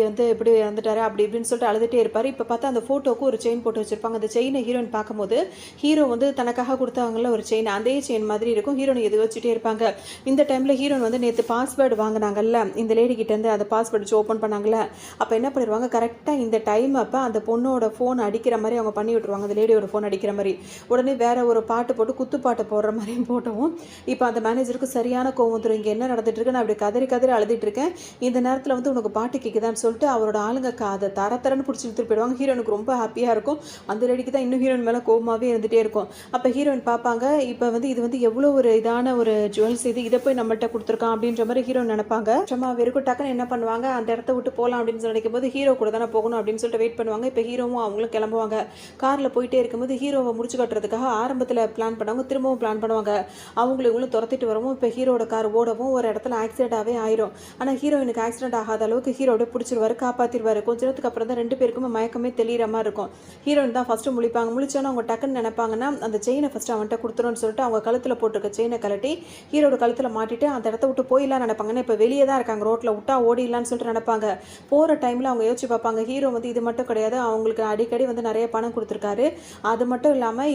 இறந்துட்டாரு அப்படி இப்படின்னு சொல்லிட்டு அழுதுகிட்டே இருப்பார். இப்போ பார்த்தா அந்த ஃபோட்டோக்கு ஒரு செயின் போட்டு வச்சிருப்பாங்க. அந்த செயினை ஹீரோயின் பார்க்கும்போது ஹீரோ வந்து தனக்காக கொடுத்தாங்கல்ல ஒரு செயின், அதே செயின் மாதிரி இருக்கும். ஹீரோயின் எது வச்சுட்டே இருப்பாங்க. இந்த டைமில் ஹீரோயின் வந்து நேற்று பாஸ்வேர்டு வாங்கினாங்கல்ல இந்த லேடி கிட்டேருந்து அந்த பாஸ்வேர்டு வச்சு ஓப்பன் பண்ணாங்கல்ல, அப்போ என்ன பண்ணிடுவாங்க கரெக்டாக இந்த டைம் அப்போ அந்த பொண்ணோட ஃபோன் அடிக்கிற மாதிரி அவங்க பண்ணி விட்டுருவாங்க, அந்த லேடியோட ஃபோன் அடிக்கிற மாதிரி. உடனே வேற ஒரு பாட்டு போட்டு குத்து பாட்டு போடுற மாதிரியும் போட்டவும் இப்போ அந்த மேனேஜருக்கு சரியான கோவம் வந்துடும். இங்கே என்ன நடந்துட்டு இருக்கு, நான் அப்படி கதறி அழுதுட்டு இருக்கேன், இந்த நேரத்தில் வந்து உனக்கு பாட்டு கேட்குதான்னு சொல்லிட்டு அவரோட ஆளுங்க அதை தரன்னு பிடிச்சி இழுத்துட்டு போயிடுவாங்க. ஹீரோனுக்கு ரொம்ப ஹாப்பியாக இருக்கும். அந்த லேடிக்கு தான் இன்னும் ஹீரோயின் மேலே கோவமாகவே இருந்துகிட்டே இருக்கும். அப்போ ஹீரோயின் பார்ப்பாங்க, இப்போ வந்து இது வந்து எவ்வளோ ஒரு இதான ஒரு ஜுவல்ஸ் இதை போய் நம்மள்கிட்ட கொடுத்துருக்கான் அப்படின்ற மாதிரி ஹீரோயின் நினைப்பாங்க. சும்மா வெறுக்கும் டக்குன்னு என்ன பண்ணுவாங்க, அந்த இடத்த விட்டு போகலாம் அப்படின்னு நினைக்கும் போது ஹீரோ கூட தானே போகணும் அப்படின்னு சொல்லிட்டு வெயிட் பண்ணுவாங்க. இப்போ ஹீரோவும் அவங்களும் கிளம்புவாங்க. காரில் போயிட்டே இருக்கும்போது ஹீரோவை முடிச்சு கட்டுறதுக்காக ஆரம்பத்தில் பிளான் பண்ணுவாங்க, திரும்பவும் பிளான் பண்ணுவாங்க. அவங்களும் துரத்திட்டு வரவும் இப்போ ஹீரோட கார் ஓடவும் ஒரு இடத்துல ஆக்சிடென்ட்டாகவே ஆயிரும். ஆனால் ஹீரோயினுக்கு ஆக்சிடென்ட் ஆகாத அளவுக்கு ஹீரோட பிடிச்சிருவாரு, காப்பாற்றிடுவார். கொஞ்ச நேரத்துக்கு அப்புறம் தான் ரெண்டு பேருக்குமே மயக்கமே தெளிகிற மாதிரி இருக்கும். ஹீரோயின் தான் ஃபஸ்ட்டு முழிப்பாங்க. முழிச்சோன்னா அவங்க டக்குன்னு நினைப்பாங்கன்னா அந்த செயினை ஃபஸ்ட்டு அவன்கிட்ட கொடுத்துருன்னு சொல்லிட்டு அவங்க கழுத்தில் போட்டிருக்க செயினை கழட்டி ஹீரோட கழுத்தில் மாட்டிட்டு அந்த இடத்த விட்டு போயிடலாம் நினைப்பாங்கன்னா இப்போ வெளியே தான் இருக்காங்க, ரோட்டில் விட்டா ஓடிடலான்னு சொல்லிட்டு நினைப்பாங்க. போகிற டைமில் அவங்க யோசிச்சு பார்ப்பாங்க, ஹீரோ வந்து இது மட்டும் கிடையாது அவங்களுக்கு அடிக்கடி வந்து நிறைய பணம் கொடுத்துருக்காரு, அது மட்டும் இல்லாமல்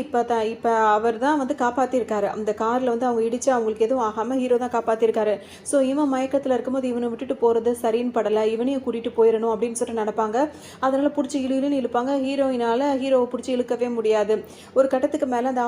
இப்போ அவர் தான் வந்து காப்பாற்றிருக்காரு. அந்த காரில் வந்து அவங்க இடித்து அவங்களுக்கு எதுவும் ஆகாமல் ஹீரோ தான் காப்பாற்றிருக்காரு. ஸோ இவன் மயக்கத்தில் இருக்கும்போது இவனை விட்டுட்டு போகிறது சரின்னு படலை, இவனையும் கூட்டிகிட்டு போயிடணும் அப்படின்னு சொல்லிட்டு நினைப்பாங்க. அதனால் பிடிச்சி இழுன்னு இழுப்பாங்க. ஹீரோயினால் ஹீரோவை பிடிச்சி இழுக்கவே முடியாது. ஒரு கட்டத்துக்கு மேலே அந்த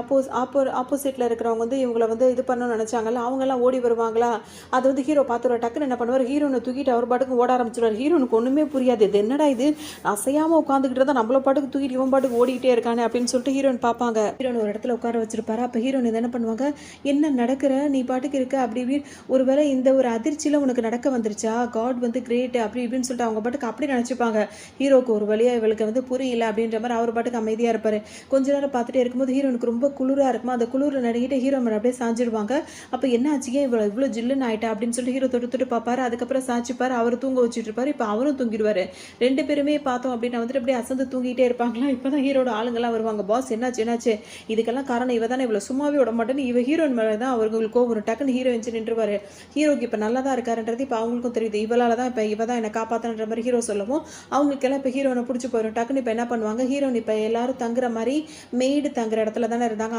ஆப்போசிட்டில் இருக்கிறவங்க வந்து இவங்களை வந்து இது பண்ணணும்னு நினச்சாங்கல்ல, அவங்கெல்லாம் ஓடி வருவாங்களா, அது வந்து ஹீரோ பார்த்துருவார். டக்குன்னு என்ன பண்ணுவார், ஹீரோனை தூக்கிட்டு அவர் பாட்டுக்கு ஓட ஆரம்பிச்சிடுவார். ஹீரோனுக்கு ஒன்றுமே புரியாது, இது என்னடா இது அசையாமல் உட்காந்துக்கிட்டு தான் நம்மள பாட்டுக்கு தூக்கிட்டு இவன் பாட்டுக்கு ஓடிக்கிட்டே இருக்கானே அப்படின்னு சொல்லிட்டு ஹீரோயின் பார்ப்பாங்க. ஹீரோன் ஒரு இடத்துல உட்கார வச்சிருப்பாரு. அப்போ ஹீரோன் என்ன பண்ணுவாங்க, என்ன நடக்கிற நீ பாட்டுக்கு இருக்க அப்படி இப்படின்னு, ஒருவேளை இந்த ஒரு அதிர்ச்சியில் உனக்கு நடக்க வந்துருச்சா, காட் வந்து கிரேட் அப்படி இப்படின்னு சொல்லிட்டு அவங்க பாட்டுக்கு அப்படி நினச்சிப்பாங்க. ஹீரோக்கு ஒரு வழியாக இவளுக்கு வந்து புரியல அப்படின்ற மாதிரி அவர் பாட்டுக்கு அமைதியாக இருப்பார். கொஞ்ச நேரம் பார்த்துட்டே இருக்கும்போது ஹீரோனுக்கு ரொம்ப குளிராக இருக்குமா, அந்த குளிரில் நடுங்கிட்டு ஹீரோ மேலே அப்படியே சாஞ்சிடுவாங்க. அப்போ என்ன ஆச்சுக்கே இவ்வளோ ஜில்லுன்னு ஆயிட்டா அப்படின்னு சொல்லிட்டு ஹீரோ தொட்டு பார்ப்பாரு. அதுக்கப்புறம் சாச்சிப்பார், அவர் தூங்க வச்சுட்டு இருப்பாரு. இப்போ அவரும் தூங்கிடுவார். ரெண்டு பேருமே பார்த்தோம் அப்படின்னா வந்துட்டு அப்படியே அசந்து தூங்கிட்டே இருப்பாங்களா. இப்போ தான் ஹீரோட ஆளுங்கெல்லாம் வருவாங்க, பாஸ் என்னாச்சு இதுக்கெல்லாம் காரணம் இவ தானே, இவ்வளோ சும்மாவே விட மாட்டேன்னு இவ ஹீரோயின் மேலே தான் அவர்களுக்கு ஒரு டக்குன்னு ஹீரோ எஞ்சி நின்றுவார். ஹீரோக்கு இப்போ நல்லா தான் இருக்காருன்றது இப்போ அவங்களுக்கும் தெரியுது, இவளால் தான் இப்போ இவ தான் என்னை காப்பாற்றுன்ற மாதிரி ஹீரோ சொல்லவும் அவங்களுக்கெல்லாம் இப்போ ஹீரோனை பிடிச்சி போயிடும். டக்குன்னு இப்போ என்ன பண்ணுவாங்க, ஹீரோயின் இப்போ எல்லாரும் தங்குற மாதிரி மெய்டு தங்குற இடத்துல தானே இருந்தாங்க,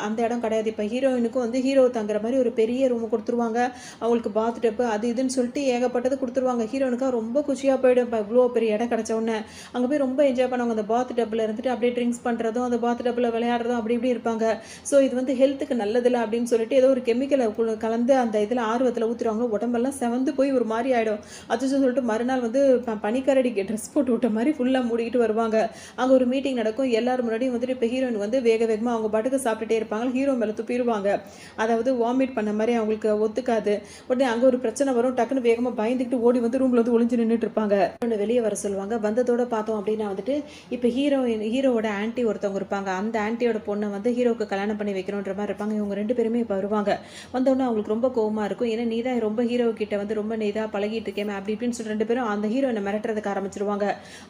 அந்த இடம் கிடையாது. இப்போ ஹீரோயினுக்கும் வந்து ஹீரோ தங்குற மாதிரி ஒரு பெரிய ரூம் கொடுத்துருவாங்க. அவங்களுக்கு பாத் டப்பு அது இதுன்னு சொல்லிட்டு ஏகப்பட்டது கொடுத்துருவாங்க. ஹீரோனுக்காக ரொம்ப குஷியாக போயிடும். இப்போ இவ்வளோ பெரிய இடம் கிடச்ச உடனே அங்கே போய் ரொம்ப என்ஜாய் பண்ணுவாங்க. அந்த பாத் டப்பில் இருந்துட்டு அப்படியே ட்ரிங்க்ஸ் பண்ணுறதும் அந்த பாத் டப்பில் விளையாடுறதும் அப்படி இப்படி இருப்பாங்க. ஸோ இது வந்து ஹெல்த்துக்கு நல்லதில்லை அப்படின்னு சொல்லிட்டு ஏதோ ஒரு கெமிக்கலை கலந்து அந்த இதில் ஆர்வத்தில் ஊற்றுருவாங்க. உடம்பெல்லாம் செவந்து போய் ஒரு மாதிரி ஆகிடும். அது சொல்லிட்டு மறுநாள் வந்து பனிக்கரடிக்கு ட்ரெஸ் போட்டு விட்டு மூட்டை மாதிரி ஃபுல்லாக மூடிக்கிட்டு வருவாங்க. அங்கே ஒரு மீட்டிங் நடக்கும். எல்லாரும் முன்னாடியும் வந்துட்டு இப்போ ஹீரோயின் வந்து வேக வேகமாக அவங்க பாட்டுக்கு சாப்பிட்டுட்டே இருப்பாங்க. ஹீரோ மேலே துப்பிடுவாங்க. அதாவது வாமிட் பண்ண மாதிரி அவங்களுக்கு ஒத்துக்காது. உடனே அங்கே ஒரு பிரச்சனை வரும். டக்குன்னு வேகமாக பயந்துக்கிட்டு ஓடி வந்து ரூமில் வந்து ஒளிஞ்சு நின்றுட்டு இருப்பாங்க. வெளியே வர சொல்லுவாங்க. வந்ததோட பார்த்தோம் அப்படின்னா வந்துட்டு இப்போ ஹீரோவோட ஆன்ட்டி ஒருத்தவங்க இருப்பாங்க. அந்த ஆன்ட்டியோட பொண்ணை வந்து ஹீரோவுக்கு கல்யாணம் பண்ணி வைக்கணுன்ற மாதிரி இருப்பாங்க. இவங்க 2 பேருமே இப்போ வருவாங்க. வந்தோடனே அவங்களுக்கு ரொம்ப கோவமாக இருக்கும். ஏன்னா நீ தான் ரொம்ப ஹீரோ கிட்ட வந்து ரொம்ப நீதாக பழகிட்டு இருக்கேன் அப்படி இப்படின்னு சொல்லி 2 பேரும் அந்த ஹீரோயினை மிரட்டுறதுக்கு ஆரம்பிச்சிருவாங்க.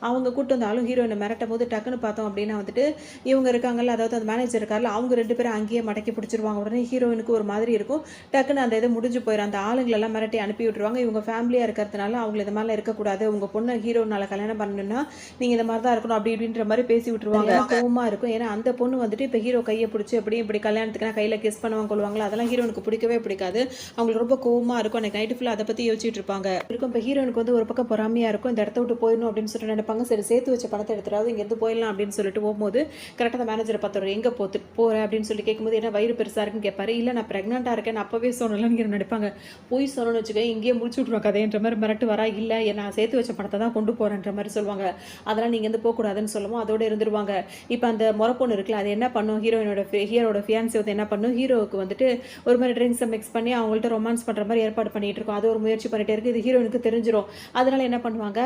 அவங்க கூட்டு வந்தாலும் ஹீரோயினை மிரட்டும் போது டக்குன்னு பார்த்தோம் அப்படின்னா வந்துட்டு இவங்க இருக்காங்கல்ல, அதாவது அந்த மேனேஜர் இருக்கார்ல, அவங்க 2 பேரும் அங்கேயே மடக்கி பிடிச்சிருவாங்க. உடனே ஹீரோயினுக்கு ஒரு மாதிரி இருக்கும். டக்குன்னு அந்த இது முடிஞ்சு போயிடும். அந்த ஆளுங்களெல்லாம் மிரட்டி அனுப்பி விட்டுருவாங்க. இவங்க ஃபேமிலியாக இருக்கிறதுனால அவங்களை இந்த மாதிரிலாம் இருக்கக்கூடாது, உங்கள் பொண்ணை ஹீரோனால கல்யாணம் பண்ணணும்னா நீங்கள் இந்த மாதிரி தான் இருக்கணும் அப்படி இப்படின்ற மாதிரி பேசி விட்டுருவாங்க. கோவமாக இருக்கும். ஏன்னா அந்த பொண்ணு வந்துட்டு இப்போ ஹீரோ கையை பிடிச்சி எப்படி இப்படி கல்யாணத்துக்குனா கையில் கிஸ் பண்ணுவாங்க கொள்வாங்களா, அதெல்லாம் ஹீரோனுக்கு பிடிக்கவே பிடிக்காது. அவங்களுக்கு ரொம்ப கோவமாக இருக்கும். எனக்கு நைட்டு ஃபுல்லாக அதை பற்றி யோசிச்சுட்டு இருப்பாங்க. இருக்கும் இப்போ ஹீரோனுக்கு வந்து ஒரு பக்கம் பொறாமையாக இருக்கும். இந்த இடத்த விட்டு போயிடணும் அப்படின்னு சொல்லிட்டு நினைப்பாங்க. சரி சேர்த்து வச்ச பணத்தை எடுத்துறாவது இங்கேருந்து போயிடலாம் அப்படின்னு சொல்லிட்டு போகும்போது கரெக்டாக அந்த மேனேஜரை பார்த்துரு, எங்கே போகிறேன் அப்படின்னு சொல்லி கேட்கும்போது என்ன வயிறு பெருசாக இருக்குன்னு கேட்பாரு. இல்லை நான் ப்ரெக்னெண்ட்டாக இருக்கேன் அப்போவே சொன்னலன்னு நினைப்பாங்க. போய் சொன்னோன்னு வச்சுக்க இங்கேயே முடிச்சு விட்ருவோம் கதைன்ற மாதிரி மிரட்டு வரா. இல்லை நான் சேர்த்து வச்ச பணத்தை தான் கொண்டு போகிறேன்ற மாதிரி சொல்லுவாங்க. அதெல்லாம் நீங்கள் வந்து போகக்கூடாதுன்னு சொல்லுவோம். அதோட இருந்துருவாங்க. இப்போ அந்த முறப்பொண்ணு இருக்குல்ல, அது என்ன பண்ணும், ஹீரோட ஃபியான்சி வந்து என்ன பண்ணும், ஹீரோவுக்கு வந்துட்டு ஒரு மாதிரி ட்ரிங்க்ஸை மிக்ஸ் பண்ணி அவங்கள்ட்ட ரொமான்ஸ் பண்ணுற மாதிரி ஏற்பாடு பண்ணிட்டு இருக்கும். அது ஒரு முயற்சி பண்ணிட்டே இருக்கு. இது ஹீரோனுக்கு தெரிஞ்சிடும். அதனால என்ன பண்ணுவாங்க,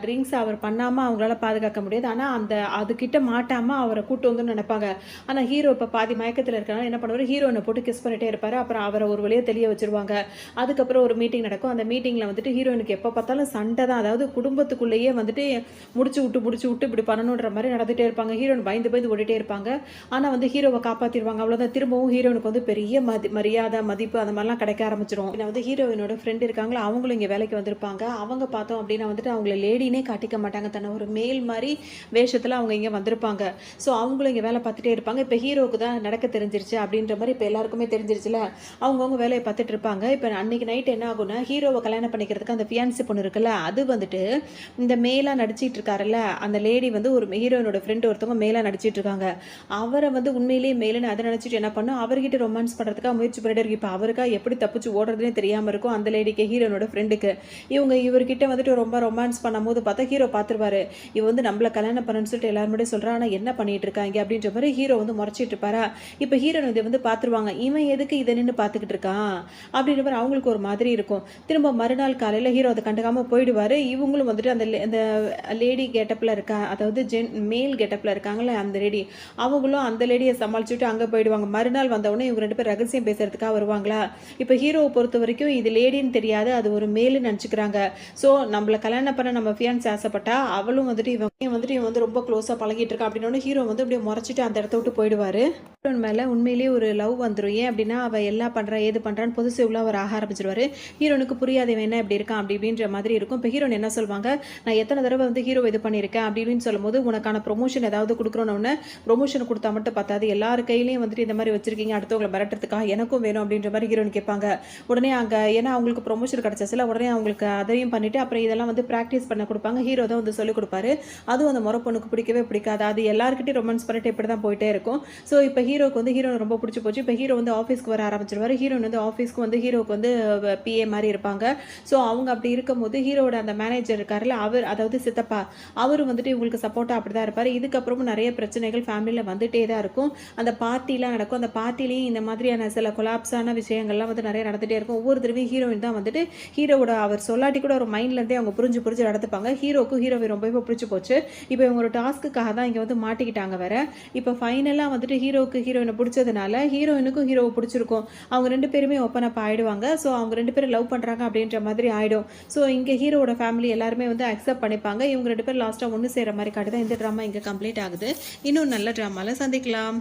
ட்ரிங்க்ஸ் அவர் பண்ணாமல் அவங்களால பாதுகாக்க முடியாது. ஆனால் அதுக்கிட்ட மாட்டாமல் அவரை கூட்டு வந்து நினைப்பாங்க. ஆனால் ஹீரோ இப்போ பாதி மயக்கத்தில் இருக்கிறனால என்ன பண்ணுவார், ஹீரோனை போட்டு கிஸ் பண்ணிட்டே இருப்பார். அப்புறம் அவரை ஒரு வழியாக தெரிய வச்சிருவாங்க. அதுக்கப்புறம் ஒரு மீட்டிங் நடக்கும். அந்த மீட்டிங்கில் வந்துட்டு ஹீரோனுக்கு எப்போ பார்த்தாலும் சண்டை தான். அதாவது குடும்பத்துக்குள்ளேயே வந்துட்டு முடிச்சு விட்டு இப்படி பண்ணணுன்ற மாதிரி நடந்துகிட்டே இருப்பாங்க. ஹீரோன் பயந்து ஓடிட்டே இருப்பாங்க. ஆனால் வந்து ஹீரோவை காப்பாற்றிடுவாங்க. அவ்வளோதான். திரும்பவும் ஹீரோனுக்கு வந்து பெரிய மரியாதை மதிப்பு அந்த மாதிரிலாம் கிடைக்க ஆரம்பிச்சிடும். வந்து ஹீரோயினோட ஃப்ரெண்ட் இருக்காங்களா, அவங்களும் இங்கே வேலைக்கு வந்திருப்பாங்க. அவங்க பார்த்தோம் அப்படின்னா வந்துட்டு அவங்கள லேடினே காட்டிக்க மாட்டாங்க. தன்னை ஒரு மேல் மாதிரி வேஷத்தில் அவங்க இங்கே வந்திருப்பாங்க. ஸோ அவங்களும் இங்கே வேலை பார்த்துட்டே இருப்பாங்க. இப்போ ஹீரோவுக்கு தான் நடக்க தெரிஞ்சிருச்சு அப்படின்ற மாதிரி இப்போ எல்லாருக்குமே தெரிஞ்சிருச்சுல, அவங்கவுங்க வேலையை பார்த்துட்டு இருப்பாங்க. இப்போ அன்னைக்கு நைட் என்ன ஆகும்னா, ஹீரோவை கல்யாணம் பண்ணிக்கிறதுக்கு அந்த ஃபியான்சி பொண்ணு இருக்குல்ல, அது வந்துட்டு இந்த மேலாக நடிச்சிட்டு இருக்காருல்ல, அந்த லேடி வந்து ஒரு ஹீரோயினோட ஃப்ரெண்ட் ஒருத்தவங்க மேலாக நடிச்சிட்டு இருக்காங்க. அவரை வந்து உண்மையிலேயே மேலுன்னு அதை நினச்சிட்டு என்ன பண்ணும், அவர்கிட்ட ரொமான்ஸ் பண்ணுறதுக்காக முயற்சி பண்ணிட்டே இருக்கு. இப்போ அவருக்கா எப்படி தப்பிச்சு ஓடுறதுனே தெரியாமல் இருக்கும் அந்த லேடிக்கு, ஹீரோனோட ஃப்ரெண்டுக்கு. இவர்கிட்ட வந்துட்டு ரொம்ப ரொமான்ஸ் பண்ணும்போது பார்த்தா ஹீரோ பார்த்துருவாரு. இவ வந்து நம்மளை கல்யாணம் பண்ணணும்னு சொல்லிட்டு எல்லாருமே சொல்கிறா. ஆனால் என்ன பண்ணிட்டு இருக்காங்க அப்படின்ற மாதிரி ஹீரோ வந்து முறைச்சிட்டு இருப்பாரா. இப்போ ஹீரோன் இதை வந்து பார்த்துருவாங்க. இவன் எதுக்கு இதை நின்று பார்த்துக்கிட்டு இருக்கான் அப்படின்ற மாதிரி அவங்களுக்கு ஒரு மாதிரி இருக்கும். திரும்ப மறுநாள் காலையில் ஹீரோ அதை கண்டுக்காமல் போயிடுவார். இவங்களும் வந்துட்டு அந்த லேடி கெட்டப்பில் இருக்கா, அதாவது மேல் கெட்டப்பில் இருக்காங்களே அந்த லேடி, அவங்களும் அந்த லேடியை சமாளிச்சுட்டு அங்கே போயிடுவாங்க. மறுநாள் வந்தவுடனே இவங்க 2 பேர் ரகசியம் பேசுறதுக்காக வருவாங்களா. இப்போ ஹீரோவை பொறுத்த வரைக்கும் இது லேடின்னு தெரியாது, அது ஒரு மேலு நினச்சிக்கிறாங்க. ஸோ நம்மளை கல்யாணம் பண்ண நம்ம ஃபியான்சி ஆசைப்பட்டா அவளும் வந்துட்டு இவன் வந்து ரொம்ப க்ளோஸாக பழகிட்டு இருக்கா அப்படின்னோட ஹீரோ வந்து அப்படியே முறைச்சிட்டு அந்த இடத்த விட்டு போயிடுவார். ஹீரோன் மேலே உண்மையிலேயே ஒரு லவ் வந்துடும். ஏன் அப்படின்னா அவள் எல்லாம் பண்ணுறா ஏது பண்ணுறான்னு பொதுசிவ்ல அவர் ஆக ஆரம்பிச்சிருவார். ஹீரோனுக்கு புரியாத வேணா இப்படி இருக்கான் அப்படி இப்படின்ற மாதிரி இருக்கும். இப்போ ஹீரோன் என்ன சொல்லுவாங்க, நான் எத்தனை தடவை வந்து ஹீரோ இது பண்ணியிருக்கேன் அப்படின்னு சொல்லும்போது, உனக்கான ப்ரொமோஷன் ஏதாவது கொடுக்குறோன்னு ப்ரொமோஷன் கொடுத்தா மட்டும் பார்த்தாது, எல்லார் கையிலையும் வந்துட்டு இந்த மாதிரி வச்சிருக்கீங்க, அடுத்தவங்களை மிரட்டுறதுக்காக எனக்கும் வேணும் அப்படின்ற மாதிரி ஹீரோன் கேட்பாங்க. உடனே அங்கே ஏன்னா அவங்களுக்கு ப்ரொமோஷன் கிடச்சில, உடனே அவங்களுக்கு அதையும் பண்ணிட்டு அப்புறம் இதெல்லாம் வந்து ப்ராக்டிஸ் பண்ண கொடுப்பாங்க. ஹீரோ தான் வந்து சொல்லிக் கொடுப்பாரு. அதுவும் அந்த முறை பொண்ணுக்கு பிடிக்கவே பிடிக்காது. அது எல்லாருக்கிட்டையும் ரொமான்ஸ் பண்ணிட்டு இப்படி தான் போயிட்டே இருக்கும். ஸோ இப்போ ஹீரோக்கு வந்து ஹீரோன் ரொம்ப பிடிச்சி போச்சு. இப்போ ஹீரோ வந்து ஆஃபீஸ்க்கு வர ஆரம்பிச்சிருவாரு. ஹீரோன் வந்து ஆஃபீஸ்க்கு வந்து ஹீரோக்கு வந்து பிஏ மாதிரி இருப்பாங்க. ஸோ அவங்க அப்படி இருக்கும்போது ஹீரோட அந்த மேனேஜர் இருக்காருல்ல, அவர் அதாவது சித்தப்பா, அவர் வந்துட்டு இவங்களுக்கு சப்போர்ட்டாக அப்படி தான் இருப்பார். இதுக்கப்புறமும் நிறைய பிரச்சனைகள் ஃபேமிலியில் வந்துட்டே தான் இருக்கும். அந்த பார்ட்டிலாம் நடக்கும். அந்த பார்ட்டிலையும் இந்த மாதிரியான சில கொலாப்ஸான விஷயங்கள்லாம் வந்து நிறைய நடந்துகிட்டே இருக்கும். ஒவ்வொரு தடவையும் ஹீரோயின் தான் வந்துட்டு ஹீரோவோட அவர் சொல்லாட்டி கூட ஒரு மைண்ட்லேருந்தே அவங்க புரிஞ்சு நடத்துப்பாங்க. ஹீரோக்கும் ஹீரோவை ரொம்பவே பிடிச்சி போச்சு. இப்போ இவங்க ஒரு டாஸ்க்குக்காக தான் இங்கே வந்து மாட்டிக்கிட்டாங்க வேற. இப்போ ஃபைனலாக வந்துட்டு ஹீரோவுக்கு ஹீரோயினை பிடிச்சதுனால ஹீரோயினுக்கும் ஹீரோவை பிடிச்சிருக்கும். அவங்க 2 பேருமே ஓப்பன் அப் ஆகிடுவாங்க. ஸோ அவங்க 2 பேரும் லவ் பண்ணுறாங்க அப்படின்ற மாதிரி ஆகிடும். ஸோ இங்கே ஹீரோவோட ஃபேமிலி எல்லாருமே வந்து அக்செப்ட் பண்ணிப்பாங்க. இவங்க 2 பேர் லாஸ்ட்டாக ஒன்று சேர்கிற மாதிரி காட்டுதான் இந்த ட்ராமா இங்கே கம்ப்ளீட் ஆகுது. இன்னும் நல்ல ட்ராமாவில் சந்திக்கலாம்.